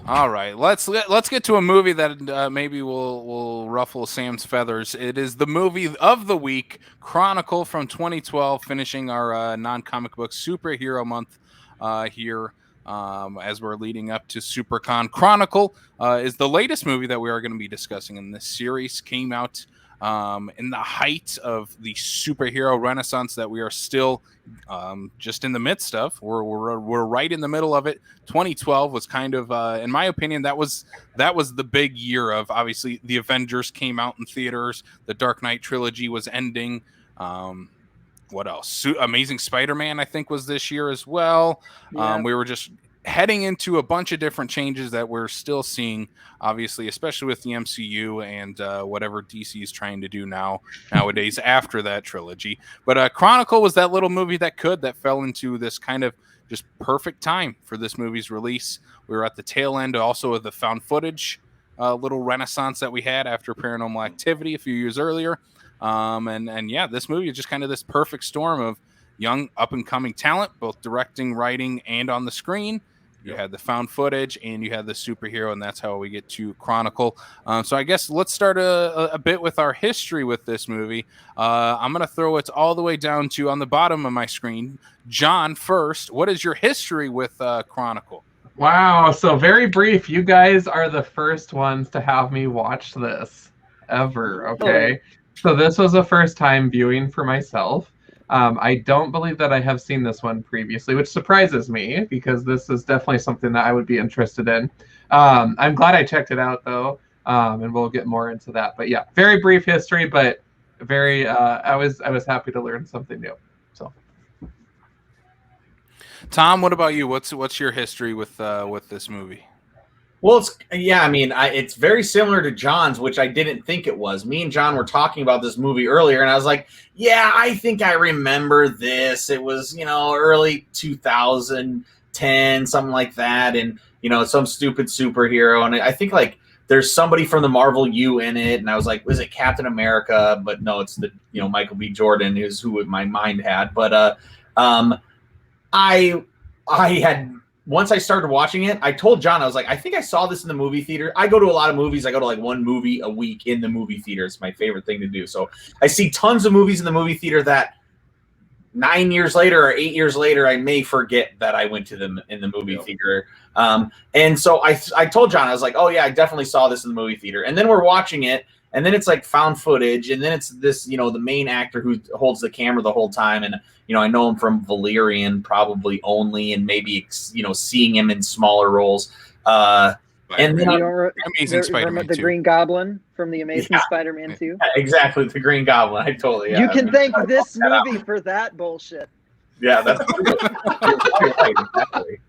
All right, let's get to a movie that maybe will ruffle Sam's feathers. It is the movie of the week, Chronicle from 2012, finishing our non-comic book superhero month here as we're leading up to SiouxperCon. Chronicle is the latest movie that we are going to be discussing in this series. Came out in the height of the superhero renaissance that we are still just in the midst of. We're right in the middle of it. 2012 was kind of, in my opinion, that was the big year of, obviously, the Avengers came out in theaters. The Dark Knight trilogy was ending. What else? Amazing Spider-Man, I think, was this year as well. Yeah. We were just heading into a bunch of different changes that we're still seeing, obviously, especially with the MCU and whatever DC is trying to do nowadays after that trilogy. But Chronicle was that little movie that fell into this kind of just perfect time for this movie's release. We were at the tail end also of the found footage little renaissance that we had after Paranormal Activity a few years earlier. And yeah, this movie is just kind of this perfect storm of young up-and-coming talent, both directing, writing, and on the screen, you had the found footage, and you had the superhero, and that's how we get to Chronicle. So I guess let's start a bit with our history with this movie. I'm going to throw it all the way down to on the bottom of my screen. John, first, what is your history with Chronicle? Wow, so very brief. You guys are the first ones to have me watch this ever, okay? So this was a first time viewing for myself. I don't believe that I have seen this one previously, which surprises me because this is definitely something that I would be interested in. I'm glad I checked it out though, and we'll get more into that. But yeah, very brief history, but very. I was happy to learn something new. So, Tom, what about you? What's your history with this movie? Well, it's very similar to John's, which I didn't think it was. Me and John were talking about this movie earlier, and I was like, yeah, I think I remember this. It was, early 2010, something like that, and, some stupid superhero. And I think, there's somebody from the Marvel U in it, and I was like, was it Captain America? But no, it's the, Michael B. Jordan is who my mind had. But I had... Once I started watching it, I told John, I was like, I think I saw this in the movie theater. I go to a lot of movies. I go to one movie a week in the movie theater. It's my favorite thing to do. So I see tons of movies in the movie theater that 9 years later or 8 years later, I may forget that I went to them in the movie theater. And so I told John, I was like, oh yeah, I definitely saw this in the movie theater. And then we're watching it. And then it's found footage. And then it's this, the main actor who holds the camera the whole time. And, I know him from Valerian probably only, and maybe, seeing him in smaller roles. And then Amazing Spider-Man the 2. Green Goblin from the Amazing Spider-Man 2. Exactly, the Green Goblin. I totally. Yeah, you can thank this movie for that bullshit. Yeah, that's right, exactly.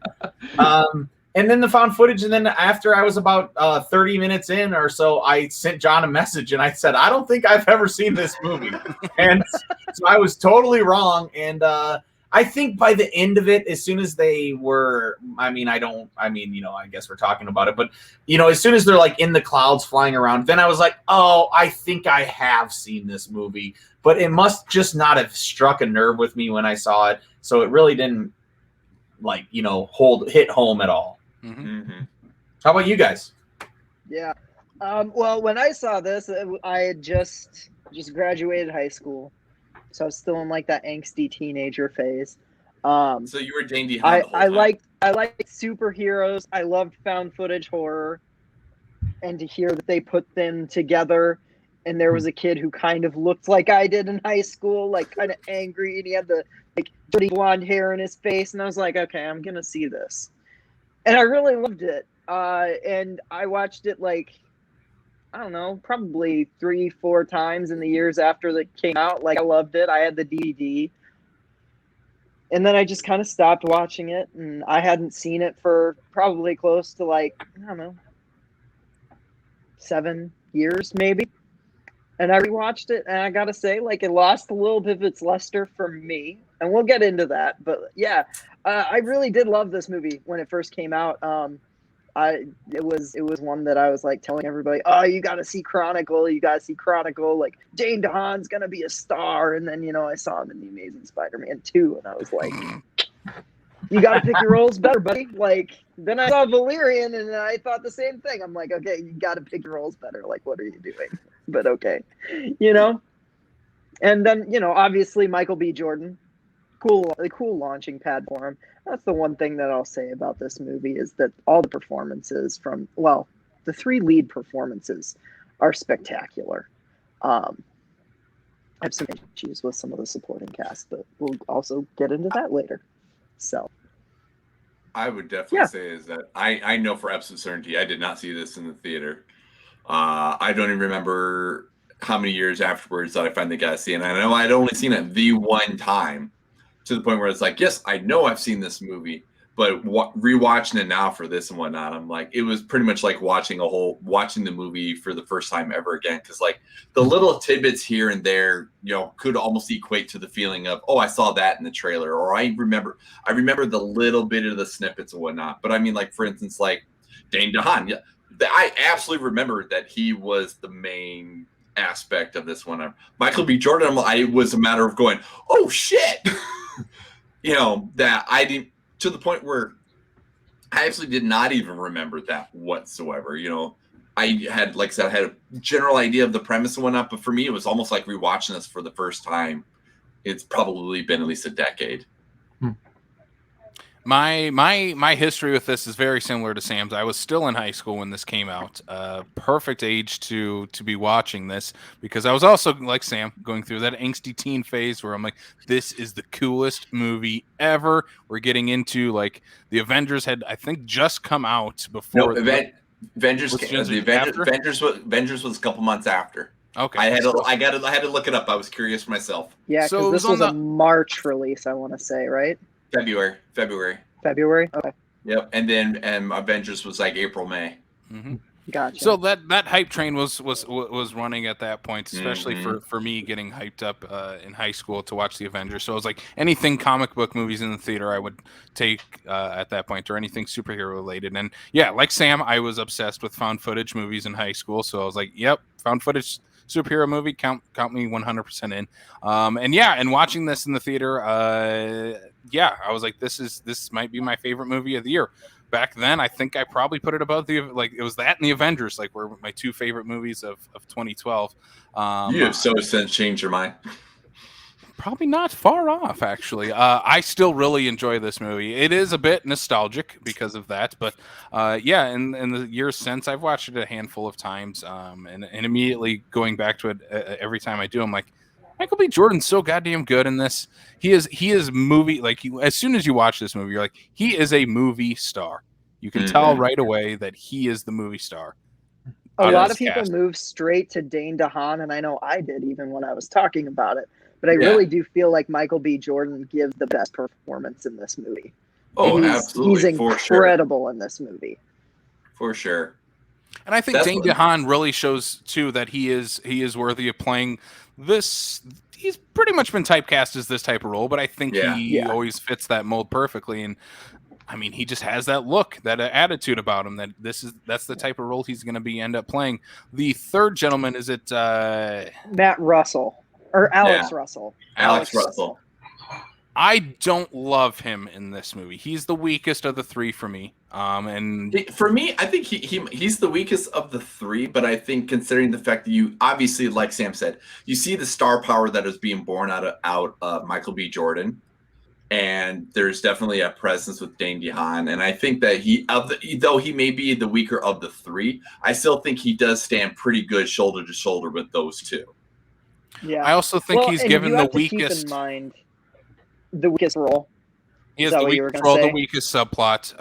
And then the found footage, and then after I was about 30 minutes in or so, I sent John a message, and I said, I don't think I've ever seen this movie. And so I was totally wrong. And I think by the end of it, as soon as they were, I guess we're talking about it, but, as soon as they're in the clouds flying around, then I was like, oh, I think I have seen this movie. But it must just not have struck a nerve with me when I saw it. So it really didn't, hit home at all. Mm-hmm. How about you guys? Yeah. Well, when I saw this, I had just graduated high school, so I was still in that angsty teenager phase. So you were Dane DeHaan the whole I time. I liked superheroes. I loved found footage horror, and to hear that they put them together, and there was a kid who kind of looked like I did in high school, kind of angry, and he had the dirty blonde hair in his face, and I was like, okay, I'm gonna see this. And I really loved it. And I watched it I don't know, probably 3-4 times in the years after it came out. I loved it. I had the DVD. And then I just kind of stopped watching it. And I hadn't seen it for probably close to I don't know, 7 years maybe. And I rewatched it. And I got to say, it lost a little bit of its luster for me. And we'll get into that. But yeah. I really did love this movie when it first came out. It was one that I was telling everybody, oh, you got to see Chronicle. You got to see Chronicle. Dane DeHaan's gonna be a star. And then I saw him in the Amazing Spider-Man 2, and I was like, you got to pick your roles better, buddy. Then I saw Valerian, and I thought the same thing. I'm like, okay, you got to pick your roles better. What are you doing? But okay, And then obviously Michael B. Jordan. Cool launching pad for him. That's the one thing that I'll say about this movie is that all the performances the 3 lead performances are spectacular. I have some issues with some of the supporting cast, but we'll also get into that later. So I would definitely say is that I know for absolute certainty I did not see this in the theater. I don't even remember how many years afterwards that I finally got to see it. And I know I'd only seen it the one time, to the point where it's yes, I know I've seen this movie, but rewatching it now for this and whatnot, I'm it was pretty much like watching the movie for the first time ever again. Cause the little tidbits here and there, could almost equate to the feeling of, oh, I saw that in the trailer, or I remember the little bit of the snippets and whatnot. But I mean, for instance, Dane DeHaan, yeah, I absolutely remember that he was the main aspect of this one. Michael B. Jordan, it was a matter of going, oh shit. That I didn't, to the point where I actually did not even remember that whatsoever. You know, I had, like I said, I had a general idea of the premise and whatnot, but for me, it was almost like rewatching this for the first time. It's probably been at least a decade. My history with this is very similar to Sam's. I was still in high school when this came out. Perfect age to be watching this, because I was also, like Sam, going through that angsty teen phase where I'm like, this is the coolest movie ever. We're getting into, like, the Avengers had, I think, just come out before. Avengers was a couple months after. Okay, I had to look it up. I was curious myself. Yeah, because So it this was was on a March release, I want to say, right? February. February? Okay. Yep. And then Avengers was like April, May. Mm-hmm. Gotcha. So that hype train was running at that point, especially for me getting hyped up in high school to watch the Avengers. So it was like anything comic book movies in the theater I would take at that point, or anything superhero related. And yeah, like Sam, I was obsessed with found footage movies in high school. So I was like, yep, found footage superhero movie, count me 100% in. And watching this in the theater, I was like, this might be my favorite movie of the year. Back then, I think I probably put it above it was that and the Avengers, like, were my two favorite movies of 2012. You have so since changed your mind. Probably not far off, actually. I still really enjoy this movie. It is a bit nostalgic because of that, but in the years since, I've watched it a handful of times, and immediately going back to it every time I do, I'm like, Michael B. Jordan's so goddamn good in this. He is movie, like, as soon as you watch this movie, you're like, he is a movie star. You can tell right away that he is the movie star. A lot of people move straight to Dane DeHaan, and I know I did even when I was talking about it. But I really do feel like Michael B. Jordan gives the best performance in this movie. Oh, absolutely. He's incredible in this movie. For sure. And I think Dane DeHaan really shows, too, that he is worthy of playing this. He's pretty much been typecast as this type of role, but I think he always fits that mold perfectly. And I mean, he just has that look, that attitude about him. That's the type of role he's going to end up playing. The third gentleman, is it Matt Russell or Alex Russell? Alex Russell. I don't love him in this movie. He's the weakest of the three for me. And for me, I think he's the weakest of the three. But I think, considering the fact that you obviously, like Sam said, you see the star power that is being born out of Michael B. Jordan, and there's definitely a presence with Dane DeHaan. And I think that though he may be the weaker of the three, I still think he does stand pretty good shoulder to shoulder with those two. Yeah, I also think he's given the weakest. Keep in mind the weakest role. He has the weakest role, the weakest subplot.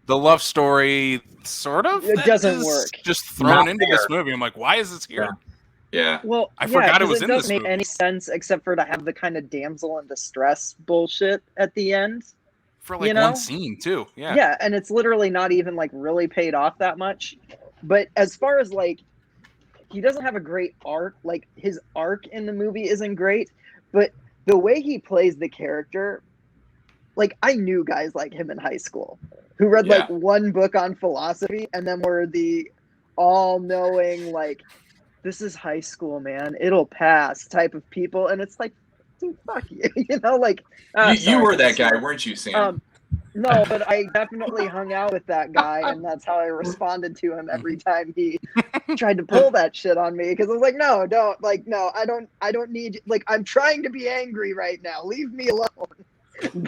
The love story sort of doesn't work. Just thrown into this movie. I'm like, why is this here? Yeah. Well, I forgot it was in this movie. It doesn't make any sense except for to have the kind of damsel in distress bullshit at the end. For like one scene too. Yeah. Yeah, and it's literally not even like really paid off that much. But as far as like, he doesn't have a great arc. Like, his arc in the movie isn't great, but the way he plays the character, like, I knew guys like him in high school who read like one book on philosophy and then were the all-knowing, like, this is high school, man, it'll pass type of people. And it's like, dude, fuck you. Like, you were that guy, weren't you, Sam? No, but I definitely hung out with that guy, and that's how I responded to him every time he tried to pull that shit on me. Because I was like, no, don't, like, no, I don't need, like, I'm trying to be angry right now. Leave me alone.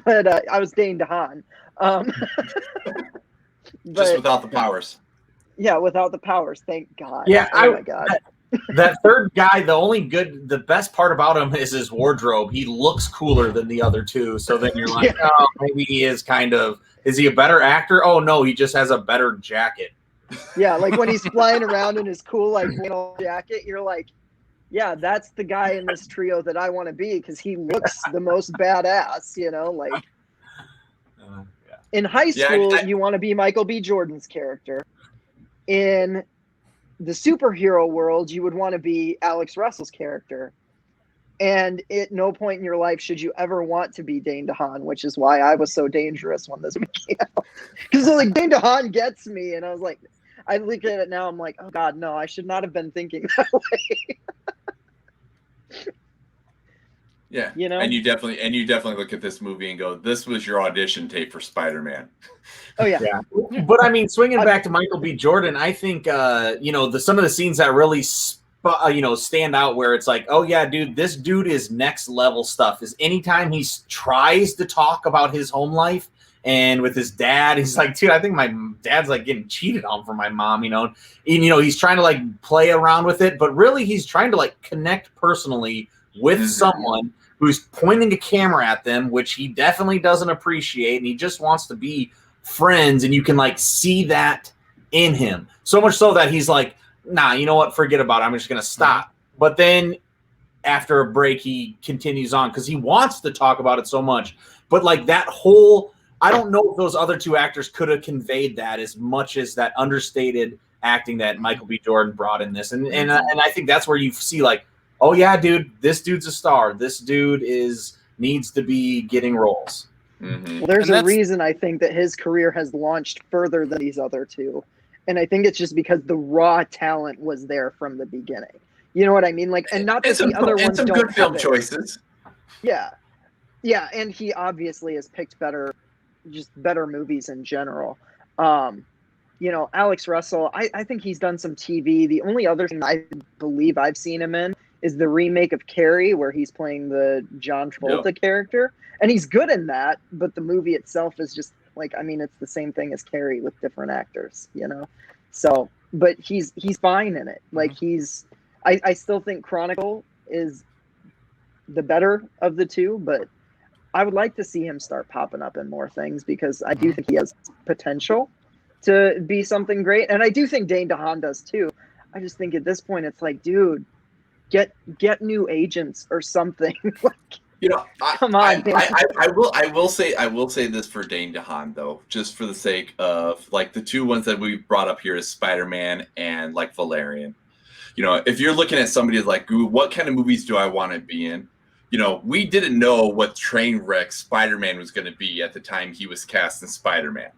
But I was Dane DeHaan. Just without the powers. Yeah, without the powers. Thank God. Yeah, oh my God. That third guy, the best part about him is his wardrobe. He looks cooler than the other two. So then you're like, oh, maybe he is is he a better actor? Oh, no, he just has a better jacket. Yeah, like when he's flying around in his cool, like, flannel jacket, you're like, yeah, that's the guy in this trio that I want to be, because he looks the most badass, like. In high school, you want to be Michael B. Jordan's character. In the superhero world, you would want to be Alex Russell's character. And at no point in your life should you ever want to be Dane DeHaan, which is why I was so dangerous when this came out. Because like, Dane DeHaan gets me, and I was like, I look at it now, I'm like, oh God, no, I should not have been thinking that way. Yeah, You know? and you definitely look at this movie and go, "This was your audition tape for Spider-Man." Oh yeah. Yeah. But I mean, swinging back to Michael B. Jordan, I think some of the scenes that really stand out where it's like, oh yeah, dude, this dude is next level stuff. Is anytime he tries to talk about his home life and with his dad, he's like, dude, I think my dad's like getting cheated on from my mom, and he's trying to like play around with it, but really he's trying to like connect personally with someone who's pointing a camera at them, which he definitely doesn't appreciate, and he just wants to be friends, and you can like see that in him. So much so that he's like, nah, you know what, forget about it. I'm just gonna stop. But then after a break, he continues on because he wants to talk about it so much. But like that whole, I don't know if those other two actors could have conveyed that as much as that understated acting that Michael B. Jordan brought in this. And I think that's where you see like, oh yeah, dude, this dude's a star. This dude needs to be getting roles. Mm-hmm. Well, there's a reason I think that his career has launched further than these other two. And I think it's just because the raw talent was there from the beginning. You know what I mean? Like, and not that the other ones don't good film have it. choices. Yeah. Yeah, and he obviously has picked better movies in general. Alex Russell, I think he's done some TV. The only other thing I believe I've seen him in is the remake of Carrie, where he's playing the John Travolta character. And he's good in that, but the movie itself is just like, I mean, it's the same thing as Carrie with different actors, So, but he's fine in it. Like I still think Chronicle is the better of the two, but I would like to see him start popping up in more things because I do think he has potential to be something great. And I do think Dane DeHaan does too. I just think at this point, it's like, dude, get new agents or something. Come on, I will say this for Dane DeHaan though, just for the sake of like the two ones that we brought up here is Spider-Man and like Valerian. If you're looking at somebody like, what kind of movies do I want to be in? We didn't know what train wreck Spider-Man was going to be at the time he was cast in Spider-Man.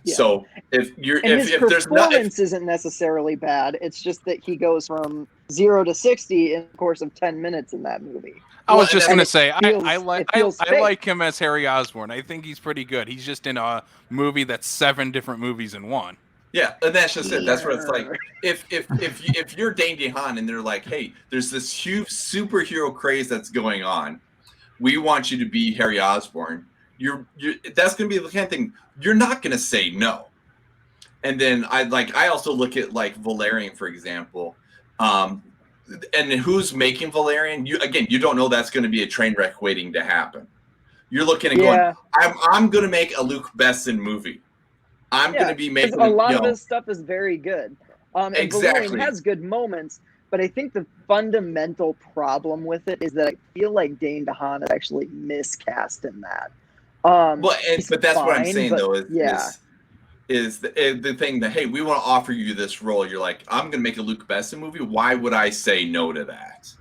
Yeah. So if there's performance isn't necessarily bad, it's just that he goes from 0 to 60 in the course of 10 minutes in that movie. I was just going to say, I like him as Harry Osborn. I think he's pretty good. He's just in a movie that's 7 different movies in one. Yeah, and that's just it. That's what it's like. If you're Dane DeHaan and they're like, hey, there's this huge superhero craze that's going on, we want you to be Harry Osborn. That's going to be the kind of thing you're not going to say no. And then I also look at like Valerian, for example. And who's making Valerian? You don't know that's going to be a train wreck waiting to happen. You're looking at going, I'm going to make a Luke Besson movie. I'm going to be making a lot of his stuff is very good. And exactly. Valerian has good moments, but I think the fundamental problem with it is that I feel like Dane DeHaan is actually miscast in that. But that's what I'm saying though is the thing that, hey, we want to offer you this role. You're like, I'm going to make a Luke Besson movie. Why would I say no to that?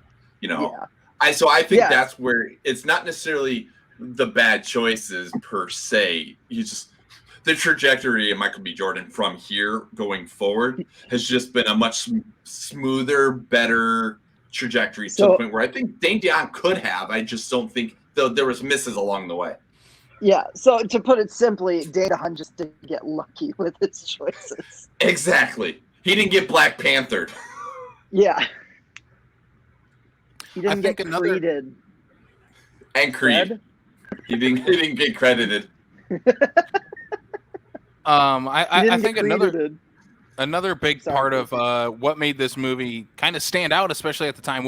I think that's where it's not necessarily the bad choices per se. The trajectory of Michael B. Jordan from here going forward has just been a much smoother, better trajectory to the point where I think Dane DeHaan could have. I just don't think there was misses along the way. Yeah, so to put it simply, Dane DeHaan just didn't get lucky with his choices. Exactly. He didn't get Black Panthered. Yeah. He didn't get credited. And Creed. He didn't get credited. I think another big part of what made this movie kind of stand out, especially at the time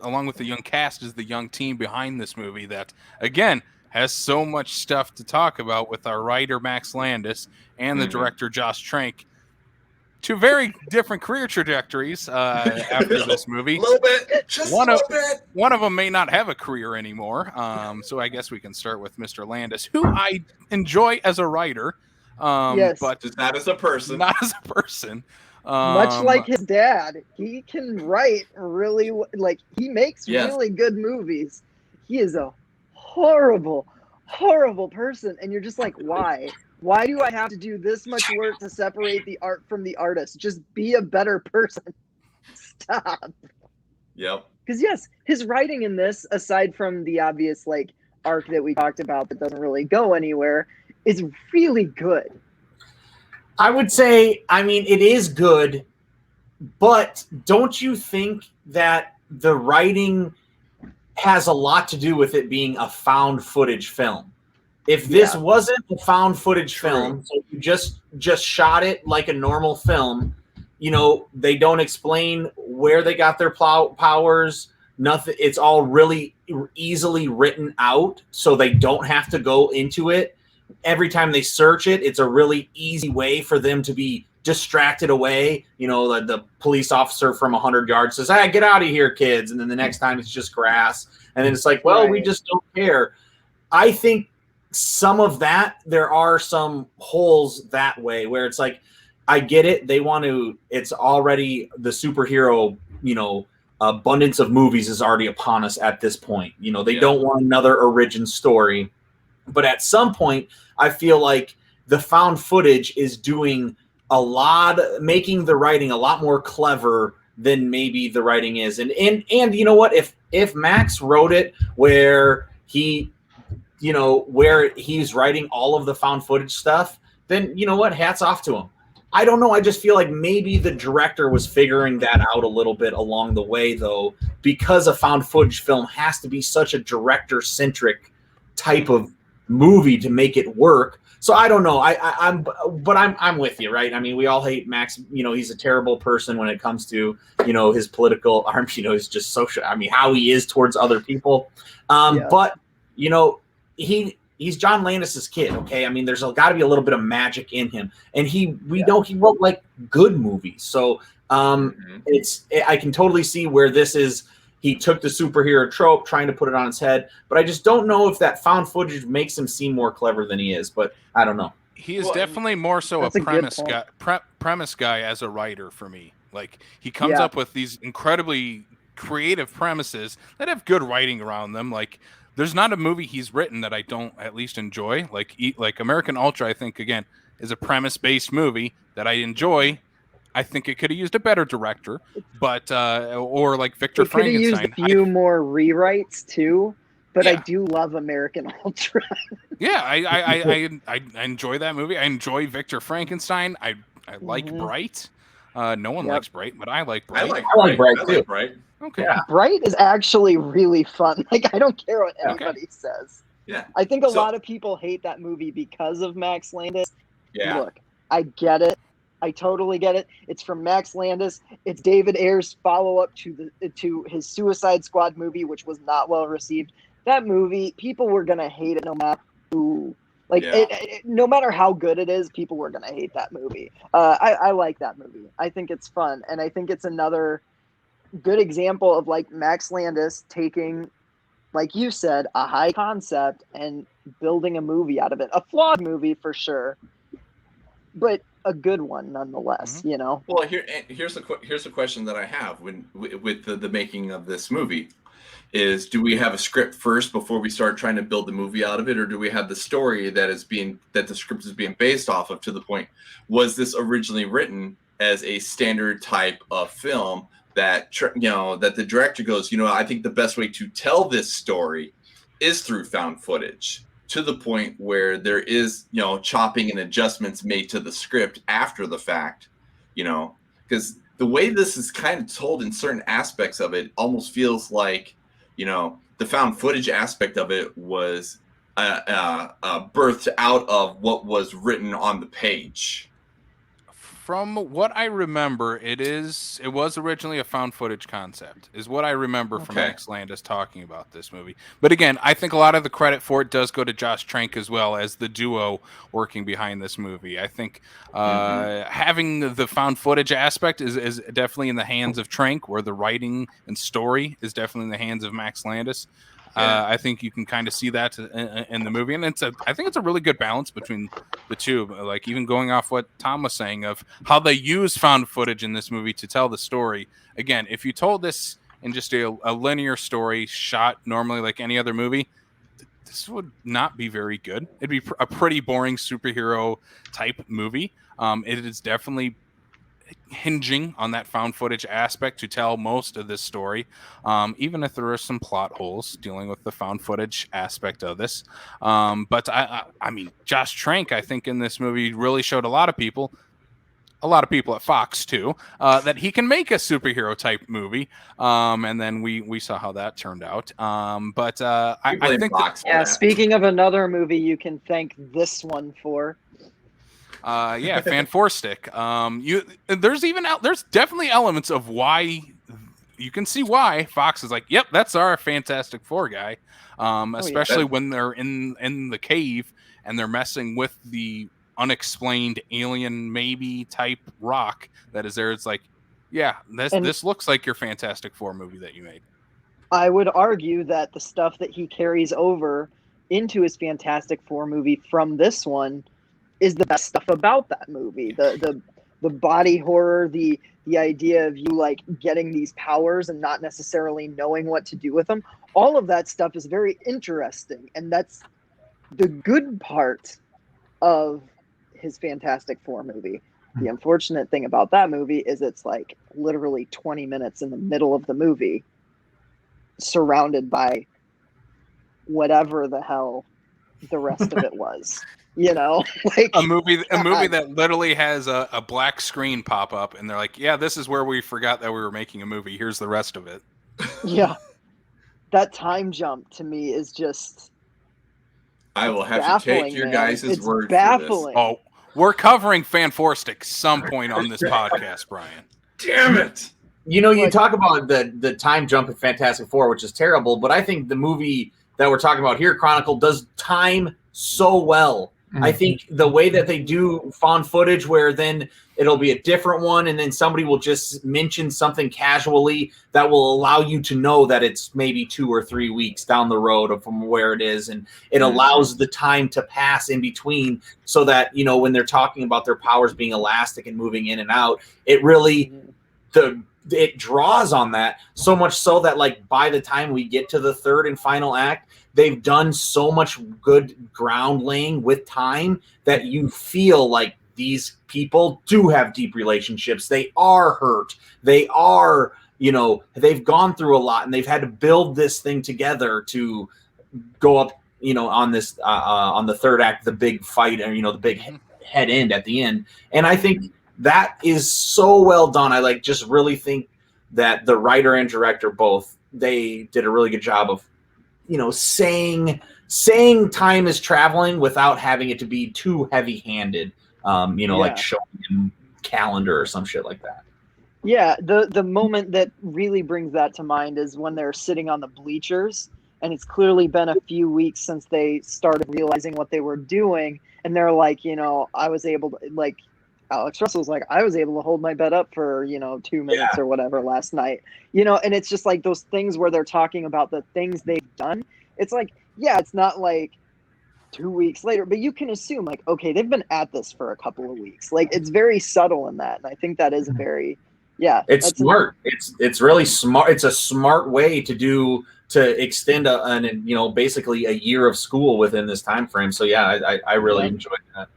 along with the young cast, is the young team behind this movie that, again, has so much stuff to talk about with our writer Max Landis and the director Josh Trank. 2 very different career trajectories after this movie. A little bit, just a little bit. One of them may not have a career anymore, so I guess we can start with Mr. Landis, who I enjoy as a writer, but just not as a person. Not as a person. Much like his dad, he can write really he makes really good movies. He is a horrible person, and you're just like, why do I have to do this much work to separate the art from the artist? Just be a better person. Stop. Yep. Because yes, his writing in this, aside from the obvious like arc that we talked about that doesn't really go anywhere, is really good. I would say, I mean, it is good, but don't you think that the writing has a lot to do with it being a found footage film? If this wasn't a found footage film, so you just shot it like a normal film, you know, they don't explain where they got their powers, nothing. It's all really easily written out, so they don't have to go into it. Every time they search it, it's a really easy way for them to be distracted away. You know, the police officer from 100 yards says, "Hey, get out of here, kids." And then the next time it's just grass. And then it's like, well, we just don't care. I think some of that, there are some holes that way where it's like, I get it. They want to, it's already the superhero, you know, abundance of movies is already upon us at this point. You know, they don't want another origin story. But at some point, I feel like the found footage is doing a lot, making the writing a lot more clever than maybe the writing is. And you know what? If Max wrote it where he, you know, where he's writing all of the found footage stuff, then you know what? Hats off to him. I don't know. I just feel like maybe the director was figuring that out a little bit along the way, though, because a found footage film has to be such a director-centric type of movie to make it work. So I don't know. I'm with you, right? I mean, we all hate Max. You know, he's a terrible person when it comes to, you know, his political arm. You know, he's just social. I mean, how he is towards other people. But you know, he's John Landis's kid. Okay, I mean, there's got to be a little bit of magic in him, and we know he wrote like good movies. So I can totally see where this is. He took the superhero trope, trying to put it on his head, but I just don't know if that found footage makes him seem more clever than he is. But I don't know. He is definitely more so a premise guy as a writer for me. Like he comes up with these incredibly creative premises that have good writing around them. Like there's not a movie he's written that I don't at least enjoy. Like American Ultra, I think again is a premise-based movie that I enjoy. I think it could have used a better director, but or like Victor Frankenstein. Could have used a few more rewrites too, but I do love American Ultra. Yeah, I enjoy that movie. I enjoy Victor Frankenstein. I like Bright. No one likes Bright, but I like Bright. I like Bright too. Bright. Okay. Yeah. Bright is actually really fun. Like I don't care what anybody says. Yeah. I think a lot of people hate that movie because of Max Landis. Yeah. Look, I get it. I totally get it. It's from Max Landis. It's David Ayer's follow-up to his Suicide Squad movie, which was not well received. That movie, people were gonna hate it no matter who. Like, no matter how good it is, people were gonna hate that movie. I like that movie. I think it's fun, and I think it's another good example of like Max Landis taking, like you said, a high concept and building a movie out of it. A flawed movie for sure, but a good one nonetheless. You know. Well, here's a question that I have with the making of this movie. Is do we have a script first before we start trying to build the movie out of it, or do we have the story that the script is being based off of? To the point, was this originally written as a standard type of film that that the director goes, I think the best way to tell this story is through found footage, to the point where there is chopping and adjustments made to the script after the fact, because the way this is kind of told in certain aspects of it almost feels like the found footage aspect of it was birthed out of what was written on the page. From what I remember, it was originally a found footage concept, is what I remember from Max Landis talking about this movie. But again, I think a lot of the credit for it does go to Josh Trank as well as the duo working behind this movie. I think having the found footage aspect is definitely in the hands of Trank, where the writing and story is definitely in the hands of Max Landis. I think you can kind of see that in the movie, and I think it's a really good balance between the two. Like even going off what Tom was saying of how they use found footage in this movie to tell the story. Again, if you told this in just a linear story shot normally like any other movie, this would not be very good. It'd be a pretty boring superhero type movie. It is definitely hinging on that found footage aspect to tell most of this story, even if there are some plot holes dealing with the found footage aspect of this. But I mean, Josh Trank, I think in this movie really showed a lot of people at Fox too, that he can make a superhero type movie. And then we saw how that turned out. I think Fox. Speaking of another movie, you can thank this one for. Fanforstic. There's definitely elements of why you can see why Fox is like, yep, that's our Fantastic Four guy. Especially when they're in the cave and they're messing with the unexplained alien maybe type rock that is there. It's like, yeah, this looks like your Fantastic Four movie that you made. I would argue that the stuff that he carries over into his Fantastic Four movie from this one is the best stuff about that movie. The body horror, the idea of you like getting these powers and not necessarily knowing what to do with them. All of that stuff is very interesting, and that's the good part of his Fantastic Four movie. The unfortunate thing about that movie is it's like literally 20 minutes in the middle of the movie, surrounded by whatever the hell the rest of it was. You know, like a movie that literally has a black screen pop up, and they're like, "Yeah, this is where we forgot that we were making a movie. Here's the rest of it." Yeah, that time jump to me is just. I will have to take your guys' word baffling. for this. Oh, we're covering Fanforstic some point on this podcast, Brian. Damn it! You know, you talk about the time jump in Fantastic Four, which is terrible, but I think the movie that we're talking about here, Chronicle, does time so well. Mm-hmm. I think the way that they do found footage where then it'll be a different one and then somebody will just mention something casually that will allow you to know that it's maybe 2 or 3 weeks down the road from where it is. And it allows the time to pass in between so that, you know, when they're talking about their powers being elastic and moving in and out, it really, it draws on that so much so that like by the time we get to the third and final act, they've done so much good ground laying with time that you feel like these people do have deep relationships. They are hurt. They are, you know, they've gone through a lot and they've had to build this thing together to go up, you know, on this, on the third act, the big fight and, you know, the big head end at the end. And I think that is so well done. I like just really think that the writer and director both, they did a really good job of, you know, saying time is traveling without having it to be too heavy-handed, you know, like showing him calendar or some shit like that. Yeah, the moment that really brings that to mind is when they're sitting on the bleachers, and it's clearly been a few weeks since they started realizing what they were doing, and they're like, you know, I was able to, like, Alex Russell's like, I was able to hold my bed up for, you know, 2 minutes or whatever last night, you know, and it's just like those things where they're talking about the things they've done. It's like, yeah, it's not like 2 weeks later, but you can assume like, okay, they've been at this for a couple of weeks. Like it's very subtle in that. And I think that is a very, it's smart. It's really smart. It's a smart way to extend an you know, basically a year of school within this time frame. So yeah, I really enjoyed that.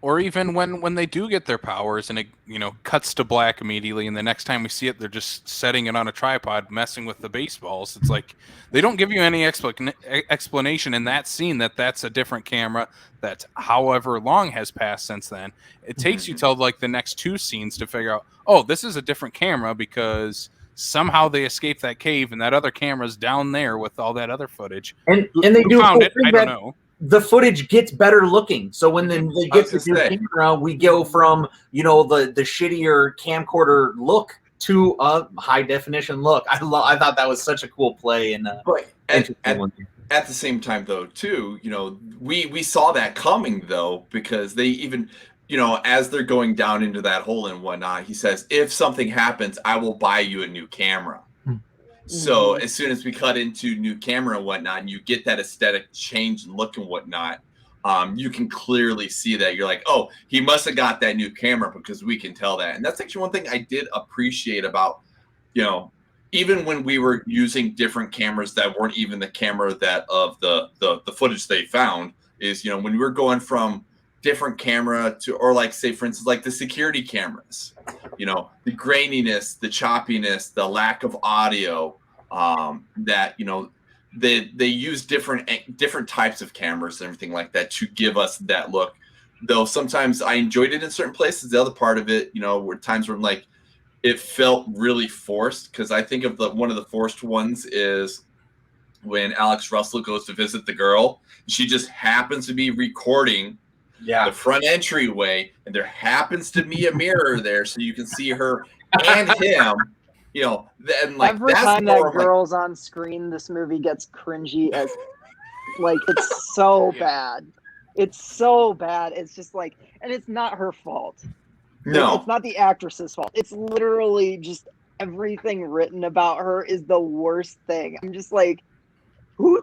Or even when they do get their powers and it, you know, cuts to black immediately, and the next time we see it, they're just setting it on a tripod, messing with the baseballs. It's like they don't give you any explanation in that scene that that's a different camera. That however long has passed since then, it takes you till like the next 2 scenes to figure out, oh, this is a different camera because somehow they escaped that cave and that other camera's down there with all that other footage. And they do found it. I don't know. The footage gets better looking. So when they get to the camera, we go from, you know, the shittier camcorder look to a high definition look. I thought that was such a cool play. And at the same time, though, too, you know, we saw that coming, though, because they even, you know, as they're going down into that hole and whatnot, he says, if something happens, I will buy you a new camera. So as soon as we cut into new camera and whatnot, and you get that aesthetic change and look and whatnot, you can clearly see that. You're like, oh, he must have got that new camera because we can tell that. And that's actually one thing I did appreciate about, you know, even when we were using different cameras that weren't even the camera that of the footage they found is, you know, when we were going from different camera to, or like say for instance, like the security cameras, you know, the graininess, the choppiness, the lack of audio, that, you know, they use different types of cameras and everything like that to give us that look. Though sometimes I enjoyed it in certain places. The other part of it, you know, were times where I'm like, it felt really forced, because I think of one of the forced ones is when Alex Russell goes to visit the girl. She just happens to be recording the front entryway, and there happens to be a mirror there, so you can see her and him. You know, and like every that's time more that of like, girl's on screen, this movie gets cringy as like it's so bad. It's so bad. It's just like, and it's not her fault. no, It's not the actress's fault. It's literally just everything written about her is the worst thing. I'm just like, who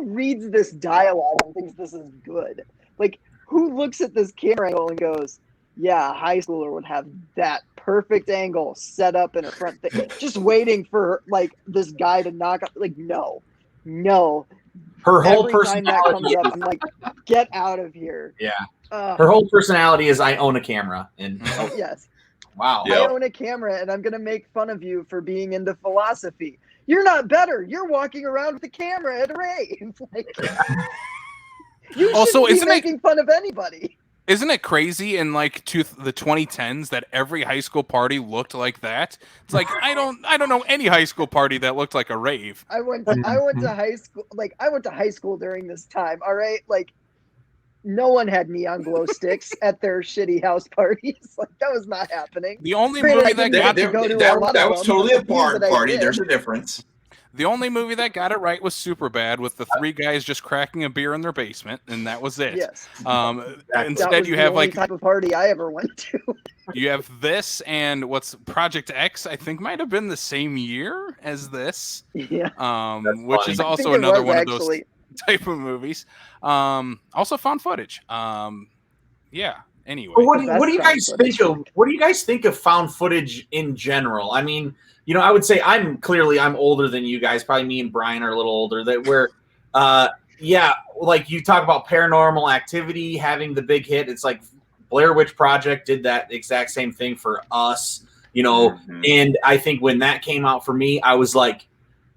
reads this dialogue and thinks this is good? Like, who looks at this camera angle and goes, yeah, a high schooler would have that perfect angle set up in a front thing, just waiting for like this guy to knock up. Like, no. Her whole Every time that personality. comes up, I'm like, get out of here. Yeah. Her whole personality is, I own a camera. And Yes. wow. Yeah. I own a camera and I'm going to make fun of you for being into philosophy. You're not better. You're walking around with a camera at a rave. Like, you Also, shouldn't be isn't it- making fun of anybody. Isn't it crazy in like the 2010s that every high school party looked like that? It's like I don't know any high school party that looked like a rave. I went to high school. Like, I went to high school during this time. All right. Like, no one had neon glow sticks at their shitty house parties. Like, that was not happening. The only Granted, movie I that didn't got get to go to a lot that of was them, totally a but the few barn that I party. did- There's a difference. The only movie that got it right was Superbad, with the three guys just cracking a beer in their basement, and that was it. Yes. Instead, That was you the have only like type of party I ever went to. you have this and what's Project X. I think might have been the same year as this, Yeah. which is I think also it another was, one actually. of those type of movies. Also found footage. Yeah. Anyway, But The what best do you found guys footage. think of? What do you guys think of found footage in general? I mean, you know, I would say I'm older than you guys. Probably me and Brian are a little older. That we're, yeah, like you talk about Paranormal Activity having the big hit. It's like Blair Witch Project did that exact same thing for us, you know. And I think when that came out for me, I was like,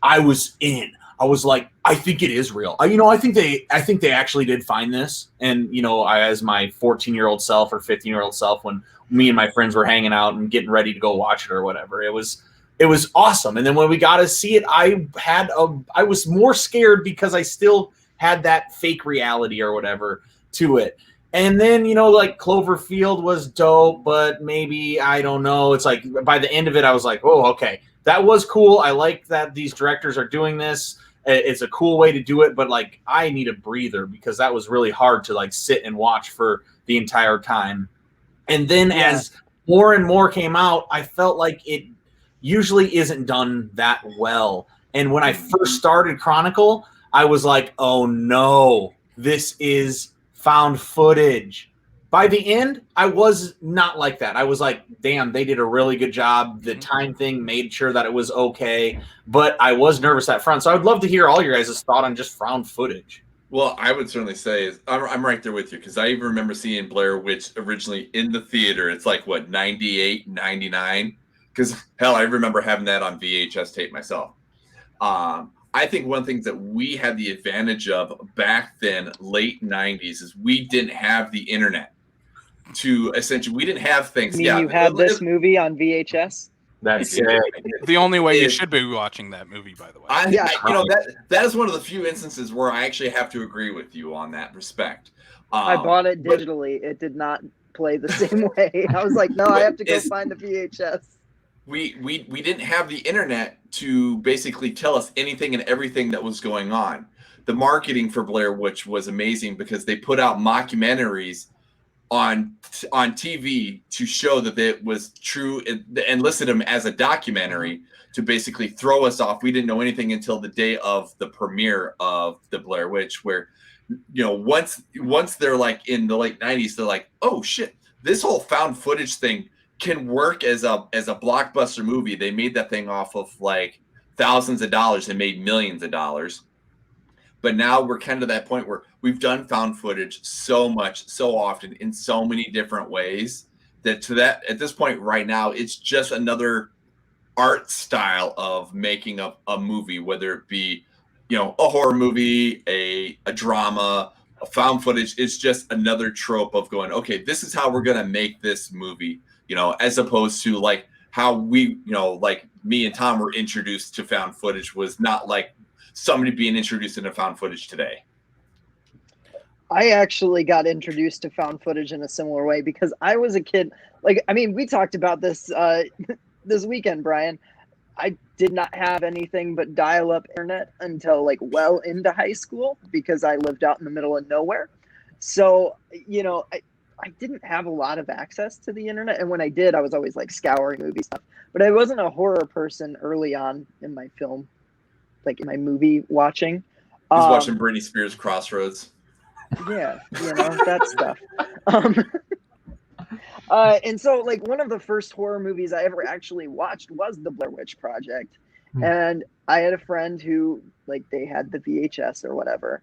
I was in. I was like, I think it is real. You know, I think they actually did find this. And, you know, as my 14-year-old self or 15-year-old self, when me and my friends were hanging out and getting ready to go watch it or whatever, it was awesome. And then when we got to see it, I was more scared because I still had that fake reality or whatever to it. And then, you know, like Cloverfield was dope, but maybe, I don't know. It's like by the end of it, I was like, oh, okay, that was cool. I like that these directors are doing this. It's a cool way to do it, but like I need a breather because that was really hard to like sit and watch for the entire time. And then as more and more came out, I felt like it usually isn't done that well. And when I first started Chronicle, I was like, oh no, this is found footage. By the end, I was not like that. I was like, damn, they did a really good job. The time thing made sure that it was okay. But I was nervous at front. So I would love to hear all your guys' thought on just found footage. Well, I would certainly say I'm right there with you, because I even remember seeing Blair Witch originally in the theater. It's like, what, 98, 99? Because, hell, I remember having that on VHS tape myself. I think one of the things that we had the advantage of back then, late 90s, is we didn't have the internet. We didn't have things. You mean you had this movie on VHS? That's the only way you should be watching that movie, by the way. You know, that is one of the few instances where I actually have to agree with you on that respect. I bought it digitally. It did not play the same way. I was like, no, I have to go find the VHS. We didn't have the internet to basically tell us anything and everything that was going on. The marketing for Blair Witch was amazing because they put out mockumentaries on TV to show that it was true and listed them as a documentary to basically throw us off. We didn't know anything until the day of the premiere of the Blair Witch, where, you know, once they're like in the late 90s, they're like, oh shit, this whole found footage thing can work as a blockbuster movie. They made that thing off of like thousands of dollars and made millions of dollars. But now we're kind of that point where we've done found footage so much, so often, in so many different ways that at this point right now, it's just another art style of making a movie, whether it be, a horror movie, a drama, a found footage. It's just another trope of going, okay, this is how we're going to make this movie, as opposed to like how we, like me and Tom were introduced to found footage was not like somebody being introduced into found footage today. I actually got introduced to found footage in a similar way because I was a kid. Like, I mean, we talked about this this weekend, Brian. I did not have anything but dial-up internet until like well into high school because I lived out in the middle of nowhere. So, I didn't have a lot of access to the internet. And when I did, I was always like scouring movie stuff. But I wasn't a horror person early on in my film, like in my movie watching. He was watching Britney Spears' Crossroads. Yeah, that stuff. And so, like, one of the first horror movies I ever actually watched was The Blair Witch Project. And I had a friend who, like, they had the VHS or whatever.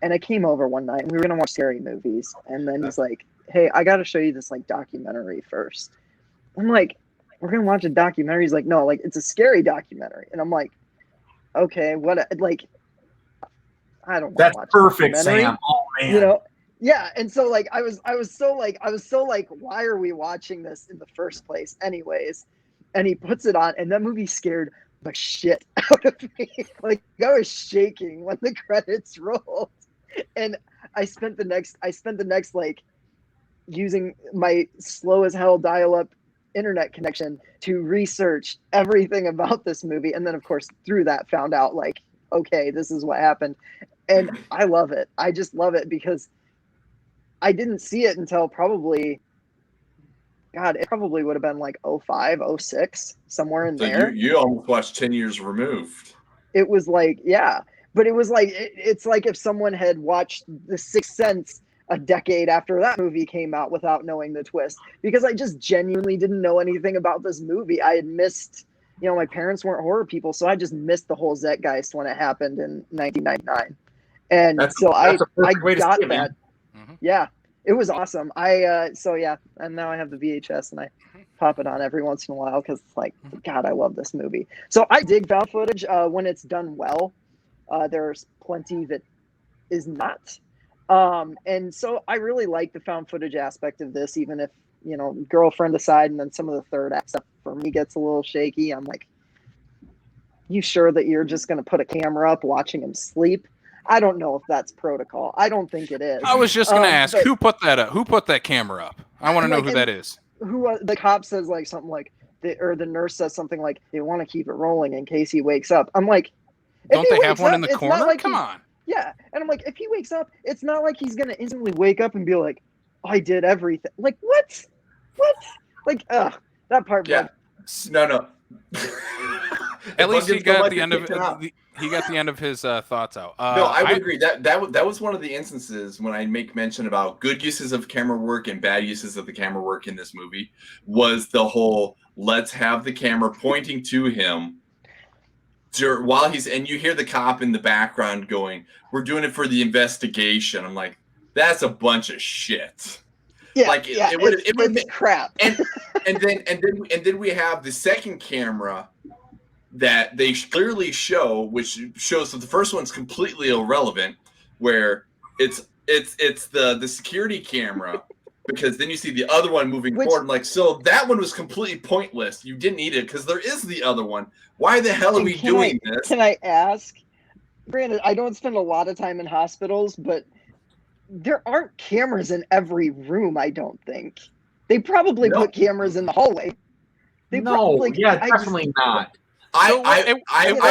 And I came over one night and we were going to watch scary movies. And then he's like, hey, I got to show you this, like, documentary first. I'm like, we're going to watch a documentary. He's like, no, like, it's a scary documentary. And I'm like, okay, what, like, I don't want That's to watch perfect, Sam. Oh, man. Yeah, and so like I was so like, why are we watching this in the first place anyways? And he puts it on, and that movie scared the shit out of me. Like, I was shaking when the credits rolled. And I spent the next like using my slow as hell dial-up internet connection to research everything about this movie, and then of course through that found out like, okay, this is what happened. And I love it. I just love it because I didn't see it until probably, God, it probably would have been like 05, 06, somewhere in there. You almost watched 10 years removed. It was like, yeah. But it was like, it's like if someone had watched The Sixth Sense a decade after that movie came out without knowing the twist. Because I just genuinely didn't know anything about this movie. I had missed, my parents weren't horror people, so I just missed the whole Zeitgeist when it happened in 1999. And I got that. Yeah, it was awesome. And now I have the VHS and I pop it on every once in a while because it's like, God, I love this movie. So I dig found footage when it's done well. There's plenty that is not. And so I really like the found footage aspect of this, even if, girlfriend aside, and then some of the third act stuff for me gets a little shaky. I'm like, you sure that you're just going to put a camera up watching him sleep? I don't know if that's protocol. I don't think it is. I was just going to ask, who put that up? Who put that camera up? I want to know who that is. Who the cop says like something like, or the nurse says something like, they want to keep it rolling in case he wakes up. I'm like, don't they have one in the corner? Like come on. Yeah, and I'm like, if he wakes up, it's not like he's going to instantly wake up and be like, oh, I did everything. Like, what? Like, that part. Yeah. No. At least he got the end of it. He got the end of his thoughts out. No, I would agree. That was one of the instances when I make mention about good uses of camera work and bad uses of the camera work in this movie was the whole let's have the camera pointing to him while and you hear the cop in the background going, we're doing it for the investigation. I'm like, that's a bunch of shit. Yeah, like it would it's crap. and then we have the second camera that they clearly show, which shows that the first one's completely irrelevant, where it's the security camera, because then you see the other one moving forward. I'm like, so that one was completely pointless. You didn't need it because there is the other one. Why the hell are we doing this? Can I ask? Granted, I don't spend a lot of time in hospitals, but there aren't cameras in every room, I don't think. They probably put cameras in the hallway. Definitely not. I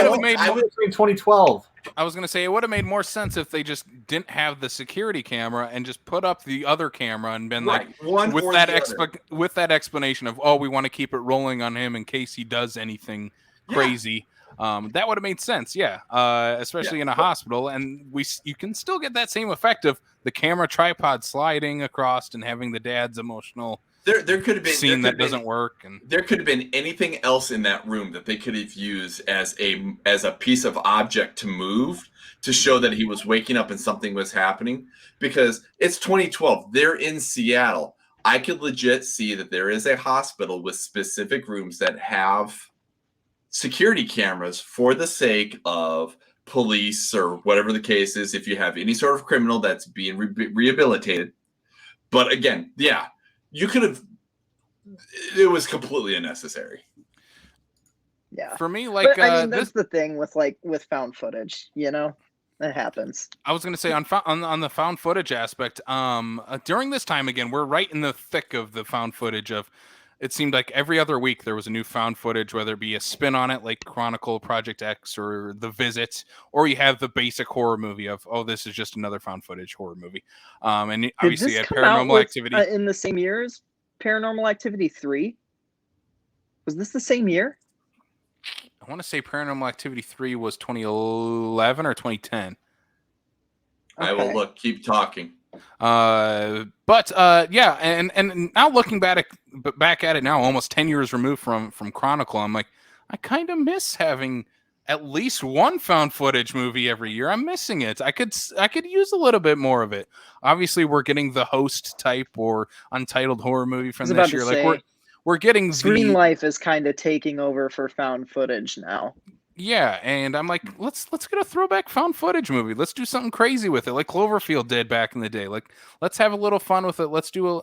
would made more in 2012. I was going to say it would have made more sense if they just didn't have the security camera and just put up the other camera and been like, with that explanation of, oh, we want to keep it rolling on him in case he does anything crazy. That would have made sense, especially in a hospital, and you can still get that same effect of the camera tripod sliding across and having the dad's emotional There could have been scene that doesn't work, and there could have been anything else in that room that they could have used as a piece of object to move to show that he was waking up and something was happening. Because it's 2012, they're in Seattle. I could legit see that there is a hospital with specific rooms that have security cameras for the sake of police or whatever the case is. If you have any sort of criminal that's being rehabilitated, but again, yeah. You could have. It was completely unnecessary. Yeah. for me, like But, I mean, this, that's the thing with found footage. You know, it happens. I was going to say on the found footage aspect. During this time again, we're right in the thick of the found footage of. It seemed like every other week there was a new found footage, whether it be a spin on it like Chronicle, Project X, or The Visit, or you have the basic horror movie of, oh, this is just another found footage horror movie. And obviously you had Paranormal Activity. In the same year as Paranormal Activity 3? Was this the same year? I want to say Paranormal Activity 3 was 2011 or 2010. I will Okay. look. Keep talking. But yeah, and now looking back at it now, almost 10 years removed from Chronicle, I'm like, I kind of miss having at least one found footage movie every year. I'm missing it. I could use a little bit more of it. Obviously, we're getting the Host type or Untitled horror movie from this year. Like we're getting Screen Life is kind of taking over for found footage now. Yeah, and I'm like, let's get a throwback found footage movie. Let's do something crazy with it, like Cloverfield did back in the day. Like, let's have a little fun with it. Let's do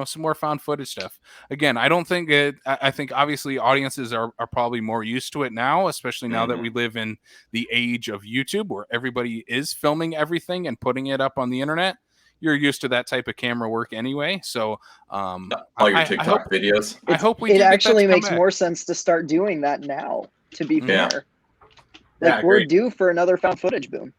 some more found footage stuff. Again, I don't think it. I think obviously audiences are probably more used to it now, especially now that we live in the age of YouTube, where everybody is filming everything and putting it up on the internet. You're used to that type of camera work anyway. So, all your TikTok videos. I hope we. It do actually get that to come makes back. more sense to start doing that now. To be Yeah. fair. Yeah, Like we're agreed. due for another found footage boom.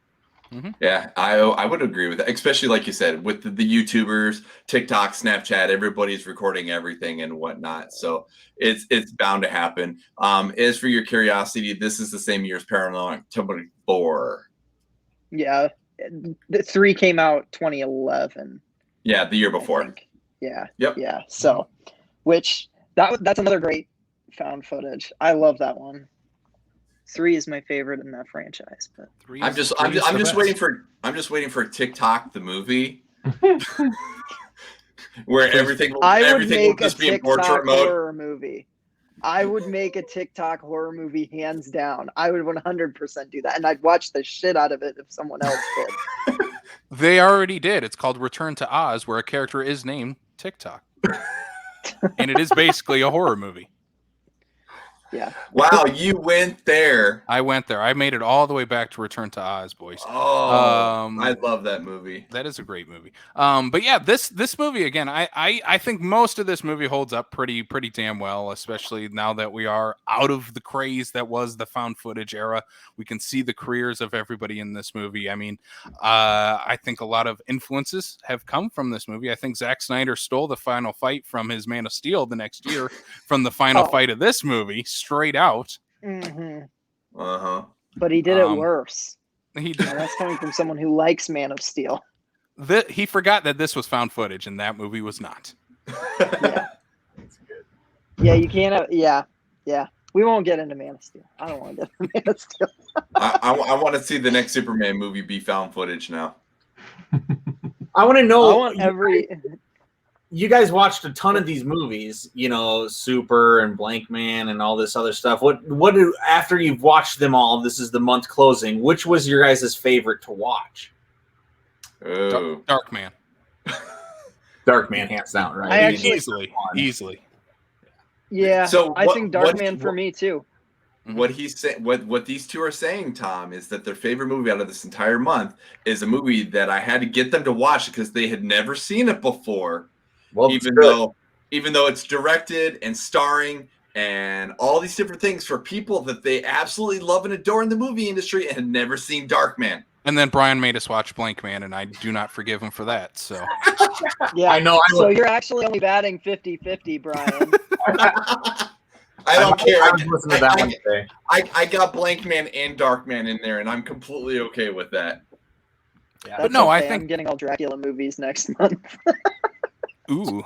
Yeah, I would agree with that, especially like you said, with the YouTubers, TikTok, Snapchat, everybody's recording everything and whatnot. So it's bound to happen. As for your curiosity, this is the same year as Paranormal Activity 4. Yeah. The 3 came out 2011. Yeah, the year I before. think. Yeah. Yep. Yeah. So, which that's another great found footage. I love that one. 3 is my favorite in that franchise, but I'm just waiting for TikTok the movie, where everything will just be in portrait mode. horror movie. I would make a TikTok horror movie hands down. I would 100% do that, and I'd watch the shit out of it if someone else did. They already did. It's called Return to Oz, where a character is named TikTok, and it is basically a horror movie. Yeah. Wow, you went there. I went there. I made it all the way back to Return to Oz, boys. Oh, I love that movie. That is a great movie. But yeah, this movie again, I think most of this movie holds up pretty damn well, especially now that we are out of the craze that was the found footage era. We can see the careers of everybody in this movie. I mean, I think a lot of influences have come from this movie. I think Zack Snyder stole the final fight from his Man of Steel the next year from the final fight of this movie, straight out. Uh-huh. But he did it worse. He did. And that's coming from someone who likes Man of Steel. He forgot that this was found footage, and that movie was not. Yeah. Yeah, you can't. Yeah. We won't get into Man of Steel. I don't want to get into Man of Steel. I want to see the next Superman movie be found footage now. I want to know. I want every. You guys watched a ton of these movies, Super and Blank Man and all this other stuff. After you've watched them all, this is the month closing. Which was your guys' favorite to watch? Oh, Dark Man. Dark Man, hands down, right? I actually- Easily. Yeah. So I think Dark what- Man for me too. What he's saying, what these two are saying, Tom, is that their favorite movie out of this entire month is a movie that I had to get them to watch because they had never seen it before. Well, even though it's directed and starring and all these different things for people that they absolutely love and adore in the movie industry and had never seen Dark Man. And then Brian made us watch Blank Man, and I do not forgive him for that. So Yeah. I know. So you're actually only batting 50-50, Brian. I don't care. I was listening to that one today. I got Blank Man and Dark Man in there, and I'm completely okay with that. Yeah. That's no, I okay, think- I'm getting all Dracula movies next month. ooh,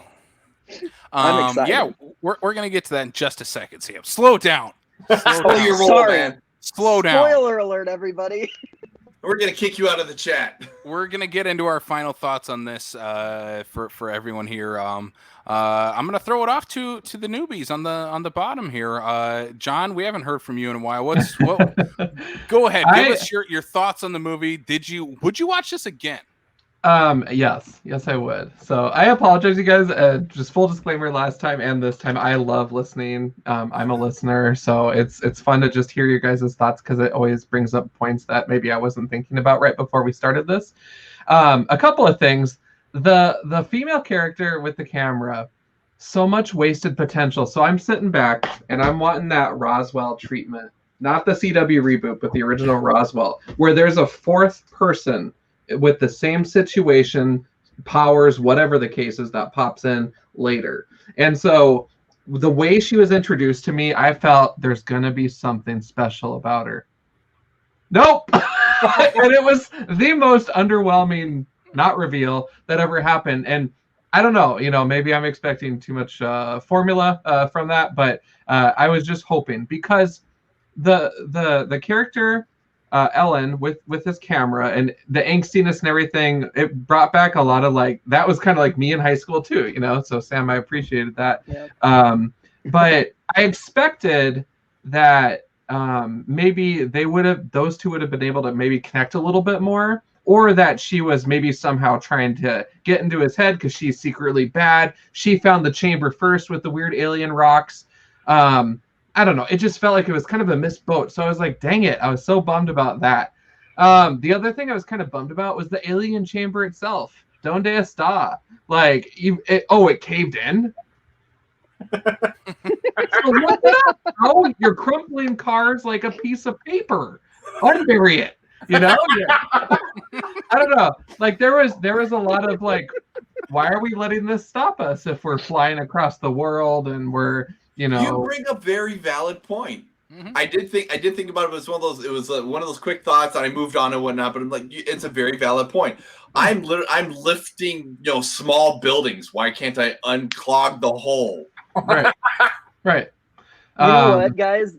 I'm excited. Yeah, we're gonna get to that in just a second, Sam. Slow down. Slow your roll, Sorry. man. Slow down. Spoiler alert, everybody. We're gonna kick you out of the chat. We're gonna get into our final thoughts on this for everyone here. I'm gonna throw it off to the newbies on the bottom here. John, we haven't heard from you in a while. Go ahead, give us your thoughts on the movie. Would you watch this again? Yes, I would. So I apologize, you guys. Just full disclaimer, last time and this time, I love listening. I'm a listener, so it's fun to just hear your guys' thoughts because it always brings up points that maybe I wasn't thinking about right before we started this. A couple of things. The female character with the camera, so much wasted potential. So I'm sitting back and I'm wanting that Roswell treatment, not the CW reboot, but the original Roswell, where there's a fourth person with the same situation, powers, whatever the case is, that pops in later. And so the way she was introduced to me, I felt there's going to be something special about her. Nope. And it was the most underwhelming not reveal that ever happened. And I don't know, maybe I'm expecting too much formula from that, but I was just hoping, because the character Ellen with his camera and the angstiness and everything, it brought back a lot of that was kind of like me in high school too, so Sam, I appreciated that. Yep. But I expected that maybe those two would have been able to maybe connect a little bit more, or that she was maybe somehow trying to get into his head because she's secretly bad. She found the chamber first with the weird alien rocks. I don't know. It just felt like it was kind of a missed boat. So I was like, dang it. I was so bummed about that. The other thing I was kind of bummed about was the alien chamber itself. Donde está? It caved in? So look it up, bro. You're crumpling cars like a piece of paper. Unbury it. Yeah. I don't know. There was a lot of why are we letting this stop us if we're flying across the world and we're You bring up very valid point. Mm-hmm. I did think about it as one of those quick thoughts, and I moved on and whatnot. But I'm like, it's a very valid point. I'm lifting small buildings. Why can't I unclog the hole? Right. Right. You know what, guys?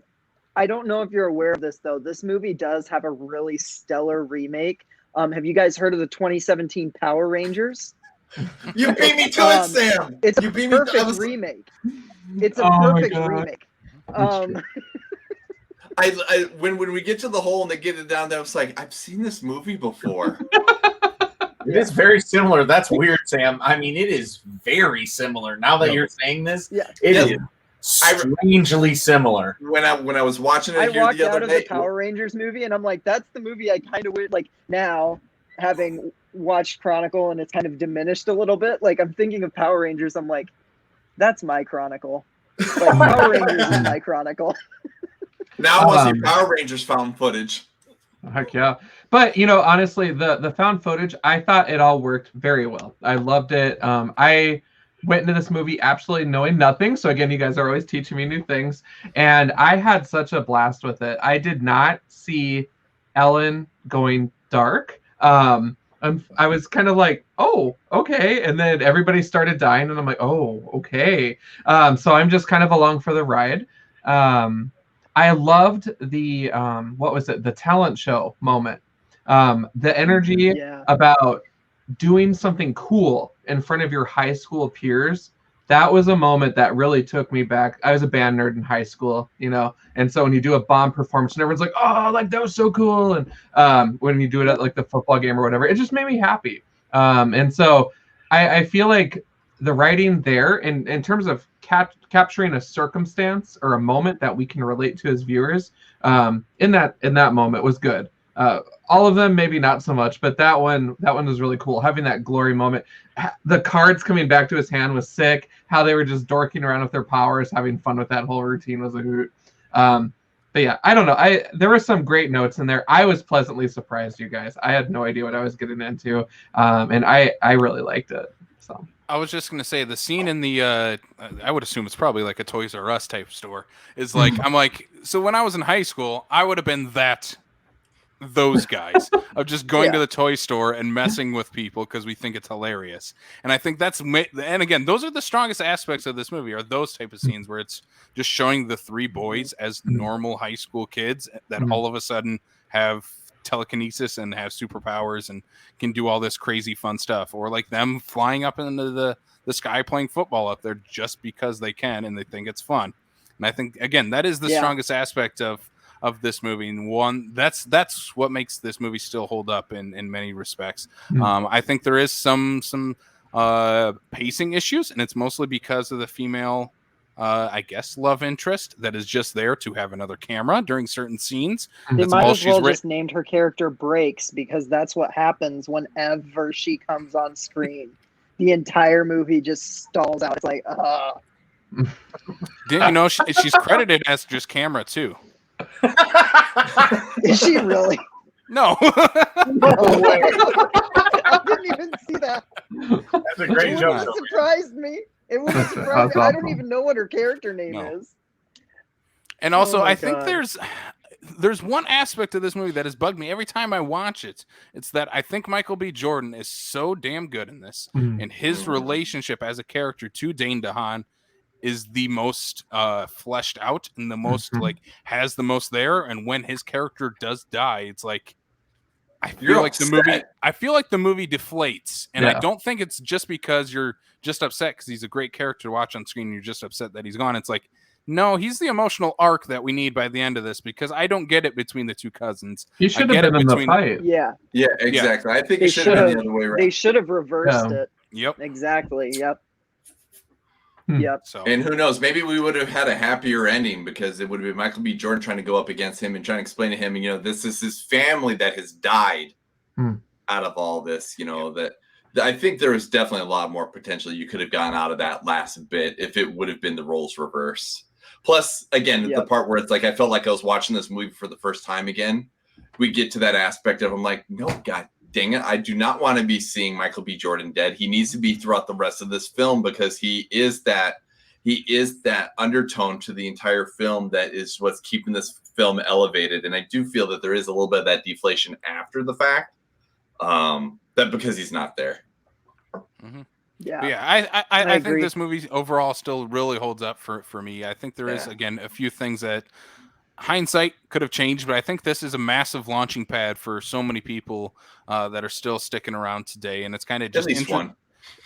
I don't know if you're aware of this though. This movie does have a really stellar remake. Have you guys heard of the 2017 Power Rangers? You beat me to it, Sam. It's a perfect remake. It's a perfect remake. When we get to the hole and they get it down there, I was like, I've seen this movie before. It is very similar. That's weird, Sam. I mean, it is very similar. Now that you're saying this, it is strangely similar. When I was watching it I here walked the out other of day, the Power Rangers movie, and I'm like, that's the movie I kind of would now, having watched Chronicle, and it's kind of diminished a little bit. I'm thinking of Power Rangers. I'm like, that's my Chronicle. Power Rangers is my Chronicle. Now I want to see Power Rangers found footage. Heck yeah. But, honestly, the found footage, I thought it all worked very well. I loved it. I went into this movie absolutely knowing nothing. So, again, you guys are always teaching me new things. And I had such a blast with it. I did not see Ellen going dark. I was kind of like, oh, okay. And then everybody started dying, and I'm like, oh, okay. So I'm just kind of along for the ride. I loved the the talent show moment. The energy about doing something cool in front of your high school peers. That was a moment that really took me back. I was a band nerd in high school, and so when you do a bomb performance and everyone's like, oh, that was so cool. And when you do it at the football game or whatever, it just made me happy. And so I feel like the writing there in terms of capturing a circumstance or a moment that we can relate to as viewers, in that moment was good. All of them maybe not so much, but that one was really cool. Having that glory moment, the cards coming back to his hand was sick. How they were just dorking around with their powers, having fun with that whole routine was a hoot. But yeah, I don't know. There were some great notes in there. I was pleasantly surprised, you guys. I had no idea what I was getting into, and I really liked it. So. I was just gonna say the scene in the I would assume it's probably like a Toys R Us type store. Is I'm like, so when I was in high school, I would have been that those guys of just going Yeah. to the toy store and messing with people because we think it's hilarious. And I think and again, those are the strongest aspects of this movie, are those type of scenes where it's just showing the three boys as normal high school kids that all of a sudden have telekinesis and have superpowers and can do all this crazy fun stuff, or like them flying up into the sky playing football up there just because they can and they think it's fun. And I think, again, that is the strongest aspect of this movie, and one that's what makes this movie still hold up in many respects. I think there is some pacing issues, and it's mostly because of the female I guess love interest that is just there to have another camera during certain scenes. They That's might all as she's well just named her character Breaks, because that's what happens whenever she comes on screen. The entire movie just stalls out. It's like, Didn't you know she's credited as just camera too? is she really? No. No way. I didn't even see that. That's a great It joke. would have surprised me. It would have surprised That's me. I don't awesome. even know what her character name is. And also, Oh my I think God. there's one aspect of this movie that has bugged me every time I watch it. It's that I think Michael B. Jordan is so damn good in this, and his relationship as a character to Dane DeHaan is the most fleshed out and the most like has the most there. And when his character does die, it's like I feel like the movie deflates, and I don't think it's just because you're just upset because he's a great character to watch on screen. And you're just upset that he's gone. It's like, no, he's the emotional arc that we need by the end of this, because I don't get it between the two cousins. He should have been in the fight. Yeah. Yeah, exactly. I think They it should have been the other way around. They should have reversed it. Yep. Exactly. Yep. Hmm. Yep. So And who knows? Maybe we would have had a happier ending, because it would have been Michael B. Jordan trying to go up against him and trying to explain to him, this is his family that has died out of all this. That I think there was definitely a lot more potential you could have gotten out of that last bit if it would have been the roles reverse. Plus, again, the part where it's like I felt like I was watching this movie for the first time again. We get to that aspect of I'm like, no, God dang it, I do not want to be seeing Michael B. Jordan dead. He needs to be throughout the rest of this film, because he is that undertone to the entire film that is what's keeping this film elevated. And I do feel that there is a little bit of that deflation after the fact, that because he's not there. Mm-hmm. Yeah. But yeah, I think agree. this movie overall still really holds up for me. I think there is, again, a few things that hindsight could have changed, but I think this is a massive launching pad for so many people that are still sticking around today. And it's kind of just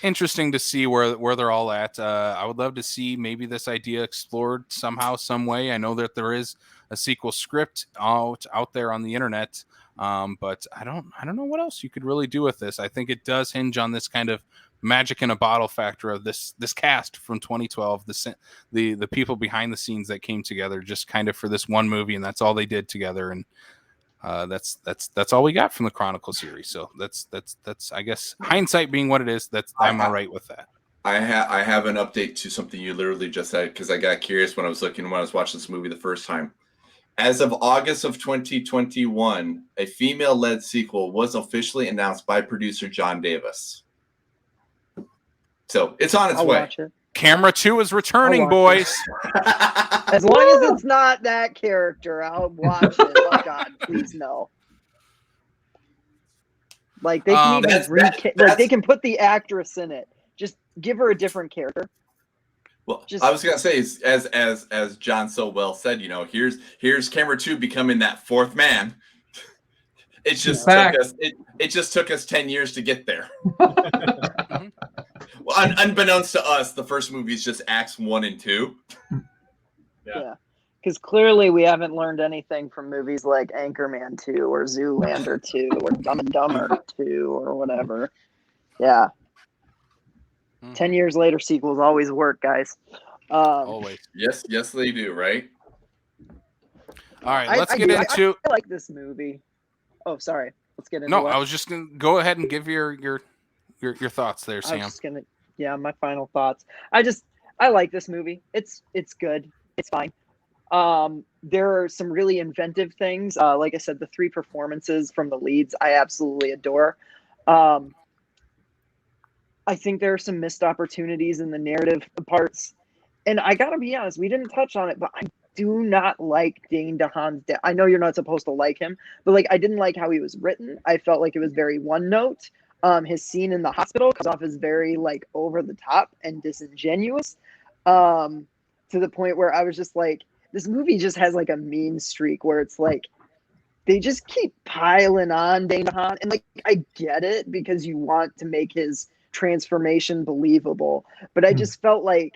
interesting to see where they're all at. I would love to see maybe this idea explored somehow, some way. I know that there is a sequel script out there on the internet, but I don't know what else you could really do with this. I think it does hinge on this kind of magic in a bottle factor of this cast from 2012, the people behind the scenes that came together just kind of for this one movie, and that's all they did together. And that's all we got from the Chronicle series. So that's I guess hindsight being what it is. I'm all right with that. I have an update to something you literally just said, because I got curious when I was watching this movie the first time. As of August of 2021, a female-led sequel was officially announced by producer John Davis. So it's on its I'll way. watch it. Camera 2 is returning, watch boys. As long as it's not that character, I'll watch it. Oh God, please no. Like they can they can put the actress in it. Just give her a different character. Well, I was gonna say, as John so well said, here's camera 2 becoming that fourth man. It just took us 10 years to get there. Well, unbeknownst to us, the first movie is just acts 1 and 2. Yeah. Because clearly we haven't learned anything from movies like Anchorman 2 or Zoolander 2 or Dumb and Dumber 2 or whatever. Yeah. 10 years later, sequels always work, guys. Always. Yes, they do, right? All right, let's get into. I like this movie. Oh, sorry. Let's get into. No, I was just gonna go ahead and give your thoughts there, Sam. I was just gonna, my final thoughts. I like this movie. It's good. It's fine. There are some really inventive things. Like I said, the 3 performances from the leads, I absolutely adore. I think there are some missed opportunities in the narrative parts. And I gotta be honest, we didn't touch on it, but do not like Dane DeHaan's death. I know you're not supposed to like him, but like I didn't like how he was written. I felt like it was very one note. His scene in the hospital comes off as very like over the top and disingenuous, to the point where I was just like, this movie just has like a mean streak where it's like they just keep piling on Dane DeHaan, and like I get it because you want to make his transformation believable, but I just felt like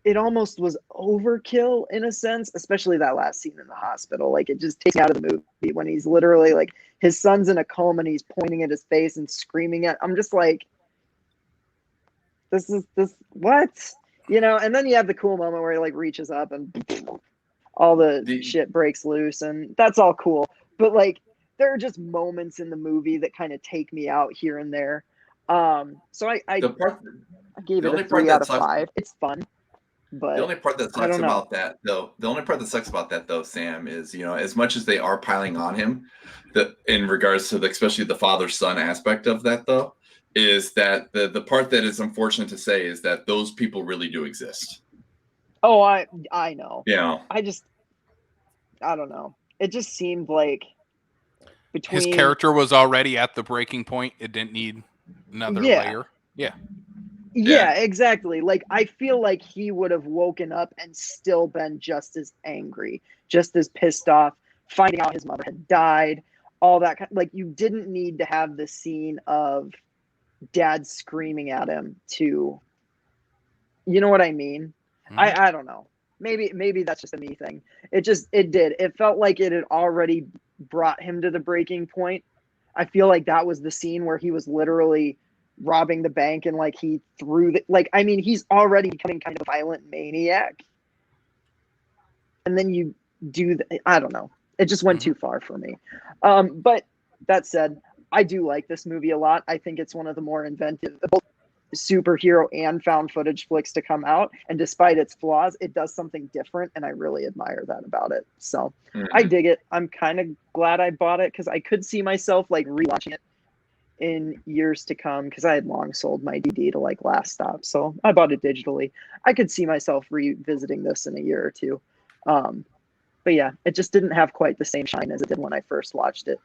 it almost was overkill in a sense, especially that last scene in the hospital. Like it just takes me out of the movie when he's literally like his son's in a coma and he's pointing at his face and screaming at. I'm just like, this what, you know? And then you have the cool moment where he like reaches up and all the shit breaks loose, and that's all cool. But like there are just moments in the movie that kind of take me out here and there. So I gave it a 3 out of 5. It's fun. But the only part that sucks about that, though, Sam, is, you know, as much as they are piling on him, that in regards to especially the father-son aspect of that, though, is that the part that is unfortunate to say is that those people really do exist. Oh, I know. Yeah. I don't know. It just seemed like his character was already at the breaking point. It didn't need another layer. Yeah, exactly. Like, I feel like he would have woken up and still been just as angry, just as pissed off, finding out his mother had died, all that. Like, you didn't need to have the scene of dad screaming at him to, you know what I mean? I don't know. Maybe that's just a me thing. It did. It felt like it had already brought him to the breaking point. I feel like that was the scene where he was literally robbing the bank and like he threw the, like, I mean, he's already becoming kind of a violent maniac, and then you do I don't know, it just went too far for me. But that said, I do like this movie a lot. I think it's one of the more inventive both superhero and found footage flicks to come out, and despite its flaws, it does something different, and I really admire that about it. So I dig it. I'm kind of glad I bought it because I could see myself like rewatching it in years to come, because I had long sold my DVD to like Last Stop, so I bought it digitally. I could see myself revisiting this in a year or two. But yeah, it just didn't have quite the same shine as it did when I first watched it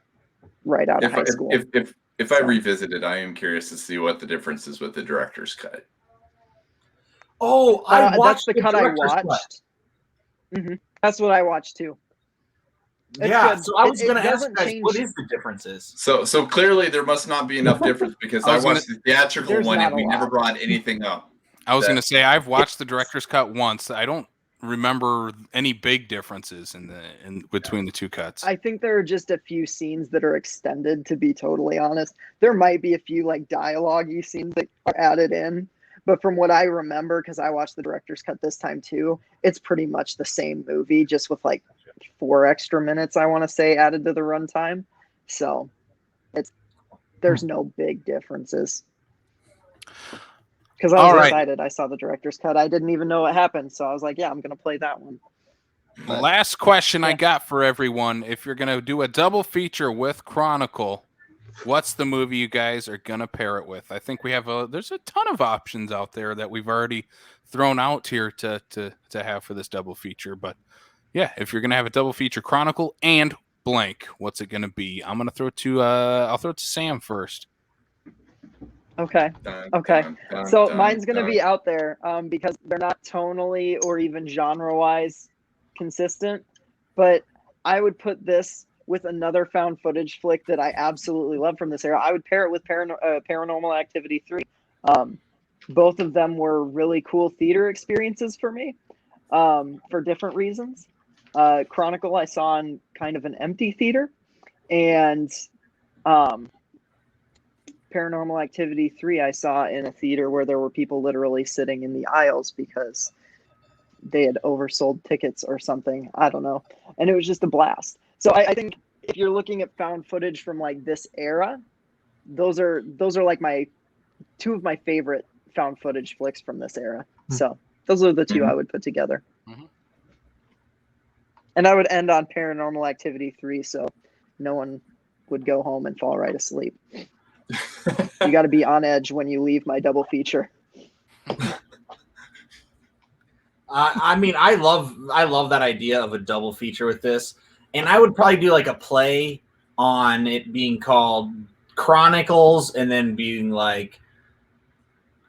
right out of high school. If I revisit it, I am curious to see what the difference is with the director's cut. Oh, that's the cut I watched. That's what I watched too. Yeah, so I was going to ask guys, what is the differences? So clearly there must not be enough difference, because I watched the theatrical one and we never brought anything up. I was going to say, I've watched the director's cut once. I don't remember any big differences in between the two cuts. I think there are just a few scenes that are extended, to be totally honest. There might be a few like dialogue-y scenes that are added in, but from what I remember, because I watched the director's cut this time too, it's pretty much the same movie, just with like 4 extra minutes, I want to say, added to the runtime. So there's no big differences. Because I was excited. I saw the director's cut. I didn't even know what happened. So I was like, yeah, I'm going to play that one. Last question I got for everyone. If you're going to do a double feature with Chronicle, what's the movie you guys are going to pair it with? I think we have there's a ton of options out there that we've already thrown out here to have for this double feature. But yeah, if you're going to have a double feature, Chronicle and blank, what's it going to be? I'm going to throw it to I'll throw it to Sam first. Okay. So mine's going to be out there because they're not tonally or even genre-wise consistent, but I would put this with another found footage flick that I absolutely love from this era. I would pair it with Paranormal Activity 3. Both of them were really cool theater experiences for me for different reasons. Chronicle I saw in kind of an empty theater, and Paranormal Activity 3 I saw in a theater where there were people literally sitting in the aisles because they had oversold tickets or something. I don't know. And it was just a blast. So I think if you're looking at found footage from like this era, those are like my 2 of my favorite found footage flicks from this era. So those are the 2 I would put together. And I would end on Paranormal Activity 3 so no one would go home and fall right asleep. You got to be on edge when you leave my double feature. I mean, I love that idea of a double feature with this, and I would probably do like a play on it being called Chronicles, and then being like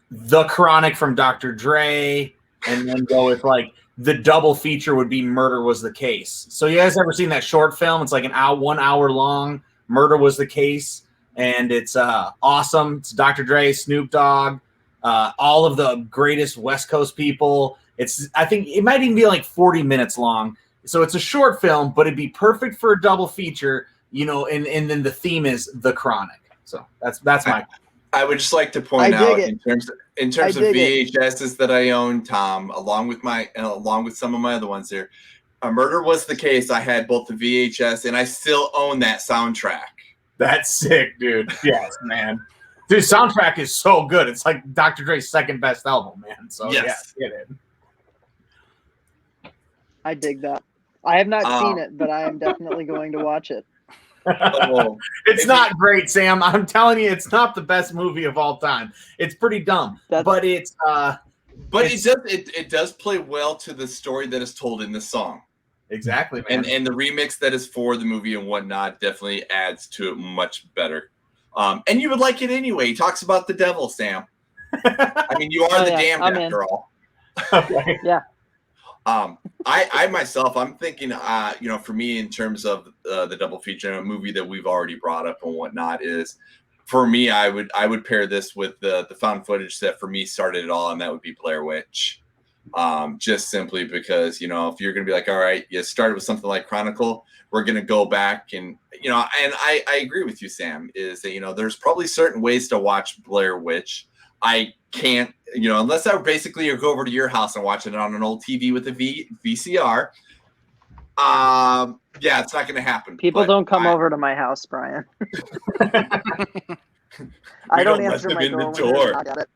the Chronic from Dr. Dre, and then go with like the double feature would be Murder Was the Case. So you guys ever seen that short film? It's like an 1 hour long. Murder Was the Case, and it's awesome. It's Dr. Dre, Snoop Dogg, all of the greatest West Coast people. I think it might even be like 40 minutes long. So it's a short film, but it'd be perfect for a double feature, you know, and then the theme is the Chronic. So that's my. I would just like to point out in terms of VHSs that I own, Tom, along with some of my other ones here, A Murder Was the Case. I had both the VHS and I still own that soundtrack. That's sick, dude. Yes, man. Dude, soundtrack is so good. It's like Dr. Dre's second best album, man. So yes. Yeah, get it. I dig that. I have not seen it, but I am definitely going to watch it. It's not great, Sam. I'm telling you, it's not the best movie of all time. It's pretty dumb, but it's. But it does play well to the story that is told in the song. Exactly, man. And the remix that is for the movie and whatnot definitely adds to it much better. And you would like it anyway. He talks about the devil, Sam. I mean, you are the damned after all. Okay. Yeah. I myself, I'm thinking, for me, in terms of the double feature, a movie that we've already brought up and whatnot is, for me, I would pair this with the found footage that for me started it all, and that would be Blair Witch. Just simply because, if you're going to be like, all right, you started with something like Chronicle, we're going to go back and, and I agree with you, Sam, is that, there's probably certain ways to watch Blair Witch. I can't, unless I basically go over to your house and watch it on an old TV with a VCR. Yeah, it's not going to happen. People don't come over to my house, Brian. I don't answer my door. I got it.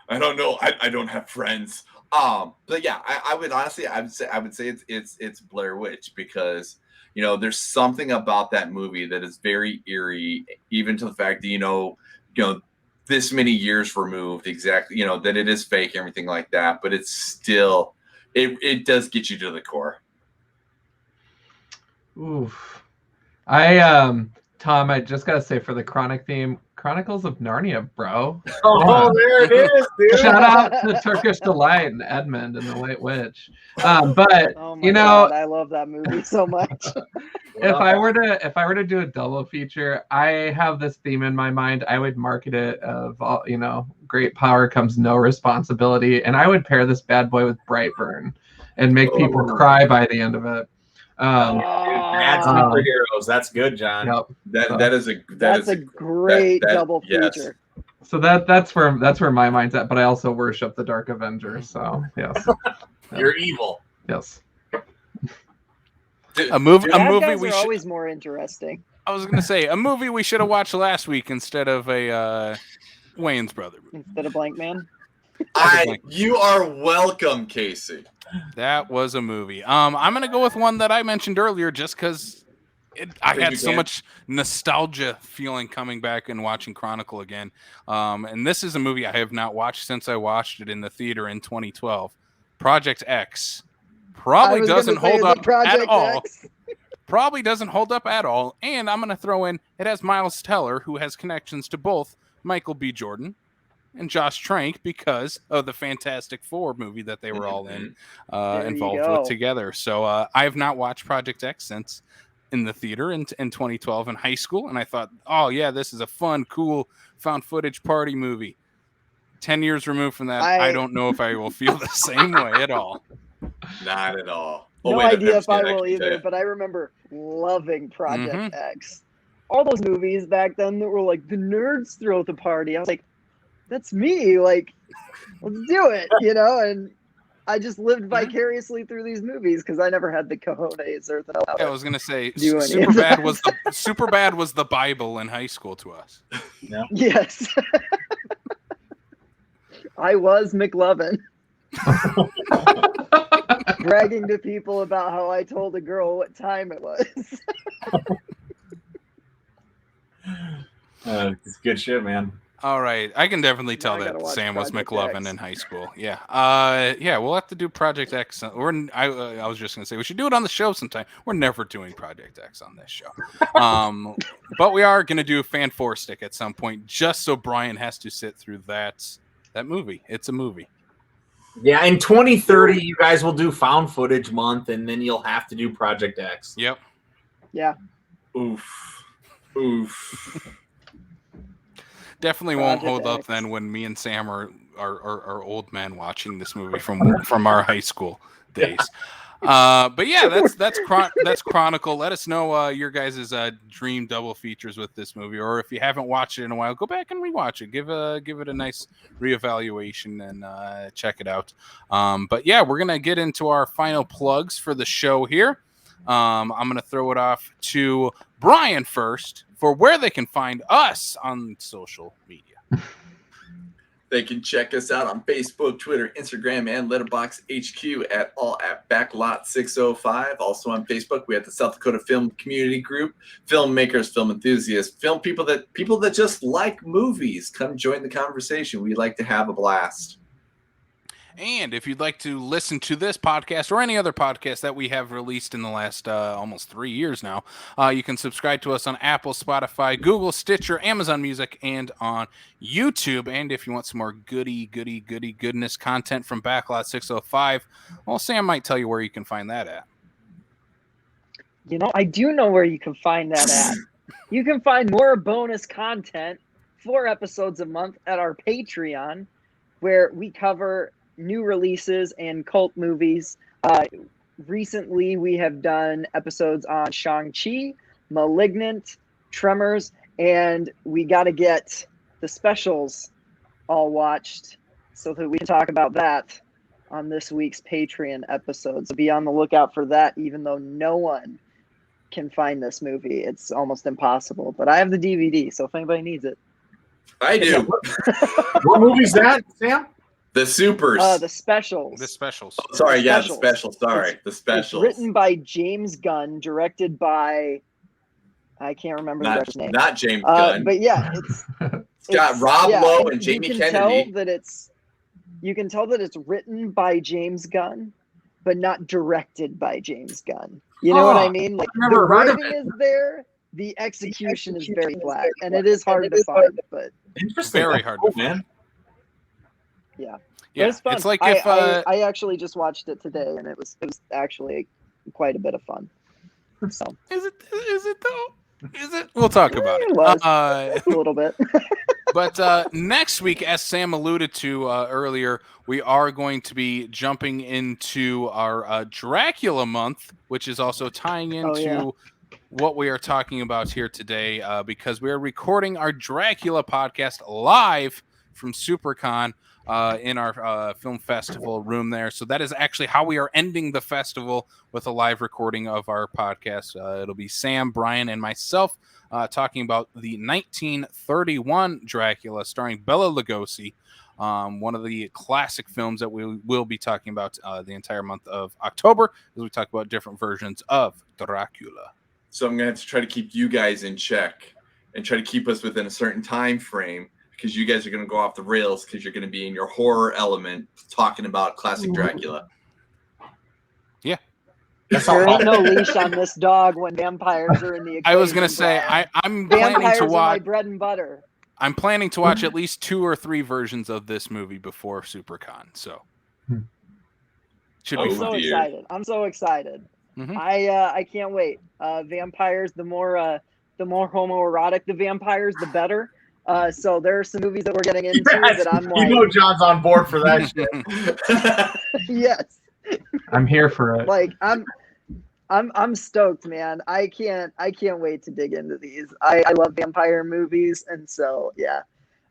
I don't know. I don't have friends. But yeah, I would honestly, I would say it's Blair Witch, because there's something about that movie that is very eerie, even to the fact that this many years removed, exactly, that it is fake, everything like that, but it's still, it does get you to the core. Oof. Tom, I just gotta say, for the Chronic theme, Chronicles of Narnia, bro. Oh, there it is, dude. Shout out to Turkish Delight and Edmund and the Late Witch. But oh my God, I love that movie so much. If I were to do a double feature, I have this theme in my mind. I would market it of all, great power comes no responsibility, and I would pair this bad boy with Brightburn and make people cry by the end of it. That's superheroes. That's good, John. Yep. That's a great double feature. So that's where my mind's at. But I also worship the Dark Avenger. So yes, you're evil. Yes. Dude, a movie are always more interesting. I was gonna say a movie we should have watched last week instead of a Wayans brother movie. Instead of Blank Man. You are welcome, Casey. That was a movie. I'm gonna go with one that I mentioned earlier, just because I had so much nostalgia feeling coming back and watching Chronicle again. And this is a movie I have not watched since I watched it in the theater in 2012. Project X probably doesn't hold up at all. Probably doesn't hold up at all. And I'm gonna throw in, it has Miles Teller, who has connections to both Michael B. Jordan and Josh Trank, because of the Fantastic Four movie that they were all involved with together. So I have not watched Project X since in the theater in 2012 in high school, and I thought, oh yeah, this is a fun, cool found footage party movie. 10 years removed from that, I don't know if I will feel the same way at all. Not at all. No idea if I will either, but I remember loving Project X. All those movies back then that were like, the nerds throw the party. I was like, that's me, like, let's do it, and I just lived vicariously through these movies because I never had the cojones or the. I was gonna say, Superbad was the Bible in high school to us. Yeah. Yes, I was McLovin, bragging to people about how I told a girl what time it was. It's good shit, man. All right, I can definitely tell I gotta that watch Sam was Project McLovin X. in high school. Yeah, yeah, we'll have to do Project X. I was just gonna say we should do it on the show sometime. We're never doing Project X on this show, but we are gonna do Fan Four Stick at some point, just so Brian has to sit through that movie. It's a movie. Yeah, in 2030, you guys will do Found Footage Month, and then you'll have to do Project X. Yep. Yeah. Oof. Definitely won't Project hold up X. then when me and Sam are old men watching this movie from our high school days. But yeah, that's Chronicle. Let us know your guys' dream double features with this movie, or if you haven't watched it in a while, go back and rewatch it. Give it a nice reevaluation and check it out. But yeah, we're gonna get into our final plugs for the show here. I'm gonna throw it off to Brian first for where they can find us on social media. They can check us out on Facebook, Twitter, Instagram, and Letterboxd HQ at Backlot 605. Also on Facebook, we have the South Dakota Film Community Group, filmmakers, film enthusiasts, film people that just like movies. Come join the conversation. We like to have a blast. And if you'd like to listen to this podcast or any other podcast that we have released in the last almost 3 years now, you can subscribe to us on Apple, Spotify, Google, Stitcher, Amazon Music, and on YouTube. And if you want some more goodness content from Backlot 605, well, Sam might tell you where you can find that at. You know, I do know where you can find that at. You can find more bonus content, 4 episodes a month at our Patreon, where we cover new releases and cult movies. Recently, we have done episodes on Shang-Chi, Malignant, Tremors, and we got to get the specials all watched so that we can talk about that on this week's Patreon episode. So be on the lookout for that, even though no one can find this movie. It's almost impossible. But I have the DVD, so if anybody needs it. I do. What movie's that, Sam? The Supers. The specials. The specials. Oh, sorry, The yeah, Specials. the specials. Sorry, the It's specials. written by James Gunn, directed by I can't remember the director's name. Not James Gunn. But yeah, It's got Rob Lowe and Jamie Kennedy. You can tell that it's written by James Gunn, but not directed by James Gunn. You know what I mean? Like the writing is there, the execution is very flat, and it is hard to find. But Interesting. Very hard to man. yeah. Yeah, It's fun. it's like I actually just watched it today, and it was actually quite a bit of fun. So Is it though? Is it? We'll talk about It was. it. a little bit. But next week, as Sam alluded to earlier, we are going to be jumping into our Dracula month, which is also tying into what we are talking about here today, because we are recording our Dracula podcast live from SiouxperCon in our film festival room there. So that is actually how we are ending the festival, with a live recording of our podcast. It'll be Sam, Brian, and myself talking about the 1931 Dracula starring Bela Lugosi, one of the classic films that we will be talking about the entire month of October, as we talk about different versions of Dracula. So I'm going to have to try to keep you guys in check and try to keep us within a certain time frame, because you guys are going to go off the rails because you're going to be in your horror element talking about classic Dracula. Yeah. There ain't no leash on this dog when vampires are in the equation. I was going to say, I'm planning vampires to are my watch. bread and butter. I'm planning to watch at least 2 or 3 versions of this movie before SiouxperCon. So should be I'm fun. so excited. I'm so excited. Mhm. I can't wait. Vampires, the more homoerotic the vampires, the better. So there are some movies that we're getting into that I'm like, You know John's on board for that shit. yes. I'm here for it. Like I'm stoked, man. I can't wait to dig into these. I love vampire movies, and so yeah.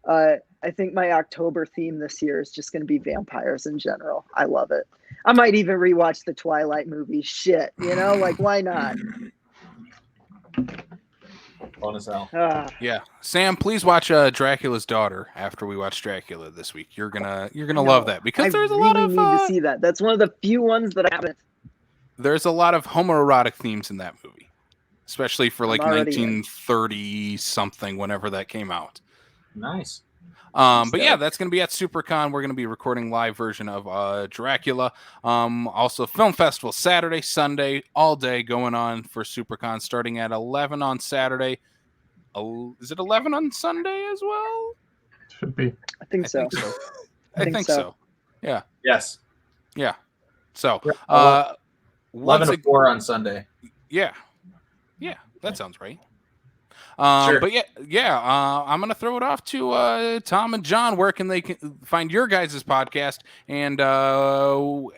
I think my October theme this year is just going to be vampires in general. I love it. I might even rewatch the Twilight movie. Shit, like why not? Fun as hell. Yeah, Sam, please watch Dracula's Daughter after we watch Dracula this week. You're gonna love that, because there's a lot of need to see that. That's one of the few ones that I haven't. There's a lot of homoerotic themes in that movie, especially for like I'm already in. 1930 something, whenever that came out. Nice. But yeah, that's going to be at SuperCon. We're going to be recording live version of Dracula. Also, film festival Saturday, Sunday, all day going on for SuperCon, starting at 11 on Saturday. Is it 11 on Sunday as well? Should be. I think so. I think so. Yeah. Yes. Yeah. So, 11 to 4 on Sunday. Yeah. Yeah, that sounds right. Sure. But I'm going to throw it off to Tom and John. Where can they find your guys' podcast and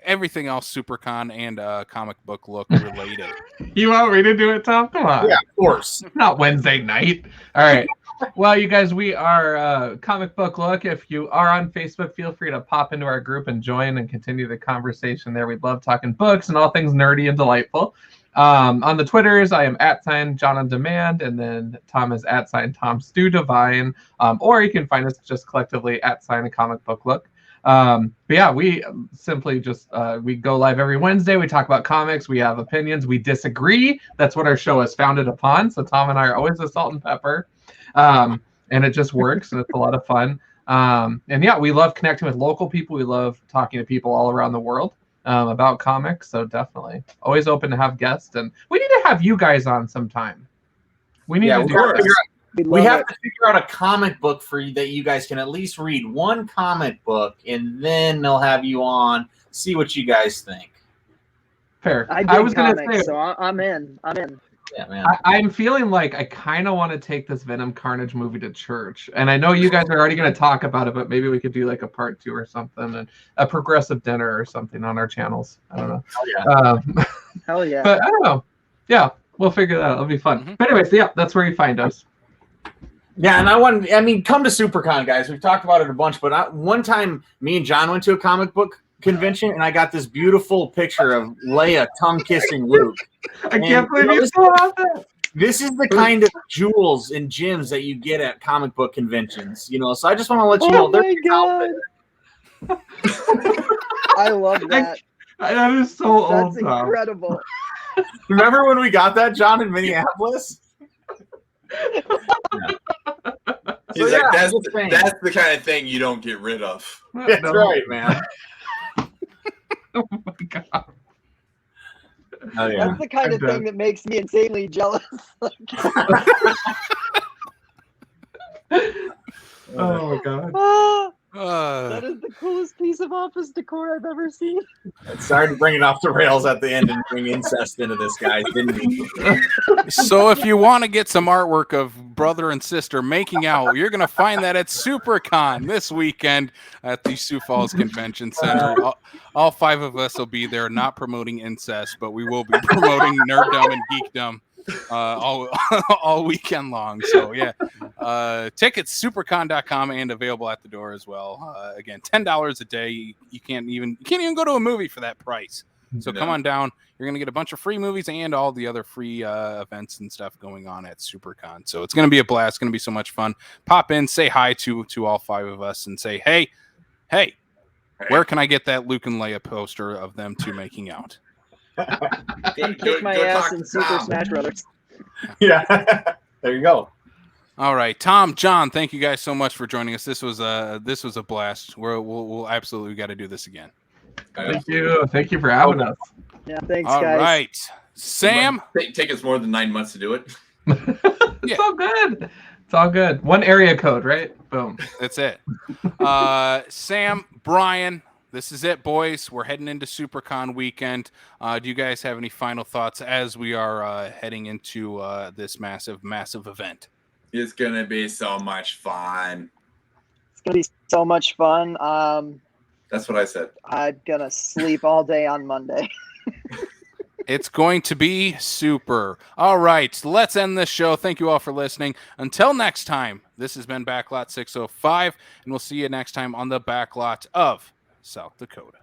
everything else SuperCon and comic book look related? You want me to do it, Tom? Come on. Yeah, of course. It's not Wednesday night. All right. Well, you guys, we are Comic Book Look. If you are on Facebook, feel free to pop into our group and join and continue the conversation there. We love talking books and all things nerdy and delightful. On the Twitters, I am @John on Demand, and then Tom is @TomStewDevine. Or you can find us just collectively @ Comic Book Look. But yeah, we simply just we go live every Wednesday. We talk about comics. We have opinions. We disagree. That's what our show is founded upon. So Tom and I are always the salt and pepper, and it just works, and it's a lot of fun. And yeah, we love connecting with local people. We love talking to people all around the world about comics. So definitely always open to have guests, and we need to have you guys on sometime. We need to do that. We have to figure out a comic book for you that you guys can at least read one comic book, and then they'll have you on, see what you guys think. Fair. I was going to say, so I'm in. Yeah, man. I'm feeling like I kind of want to take this Venom Carnage movie to church, and I know you guys are already going to talk about it, but maybe we could do like a part 2 or something, and a progressive dinner or something on our channels. I don't know. Hell yeah. Hell yeah. But I don't know. Yeah, we'll figure that out. It'll be fun. Mm-hmm. But anyways, yeah, that's where you find us. Yeah, and come to SuperCon, guys. We've talked about it a bunch, but one time me and John went to a comic book convention, and I got this beautiful picture of Leia tongue-kissing Luke. I can't believe you still have that. This is the kind of jewels and gems that you get at comic book conventions, So I just want to let you know they're out there. I love that. That is so That's old. Tom. incredible. Remember when we got that, John, in Minneapolis? He's like, that's the kind of thing you don't get rid of. That's right, man. Oh my god. Oh, yeah. That's the kind of thing that makes me insanely jealous. Oh my god. That is the coolest piece of office decor I've ever seen. Sorry to bring it off the rails at the end and bring incest into this, guys, didn't we? So if you want to get some artwork of brother and sister making out, you're going to find that at SuperCon this weekend at the Sioux Falls Convention Center. All 5 of us will be there, not promoting incest, but we will be promoting nerddom and geekdom all weekend long. So yeah, tickets supercon.com and available at the door as well. Again, $10 a day. You can't even go to a movie for that price. So come on down. You're going to get a bunch of free movies and all the other free events and stuff going on at SuperCon. So it's going to be a blast. It's going to be so much fun. Pop in, say hi to all 5 of us, and say, hey, where can I get that Luke and Leia poster of them 2 making out? Kick my ass in Super Smash Brothers. Yeah, there you go. All right, Tom, John, thank you guys so much for joining us. This was a blast. We'll absolutely got to do this again. Thank you for having us. Yeah, thanks, All guys. All right, Sam. Take us more than 9 months to do it. It's all good. It's all good. 1 area code, right? Boom. That's it. Sam, Brian, this is it, boys. We're heading into SuperCon weekend. Do you guys have any final thoughts as we are heading into this massive event? It's going to be so much fun. It's going to be so much fun. That's what I said. I'm going to sleep all day on Monday. It's going to be super. All right, let's end this show. Thank you all for listening. Until next time, this has been Backlot 605, and we'll see you next time on the Backlot of South Dakota.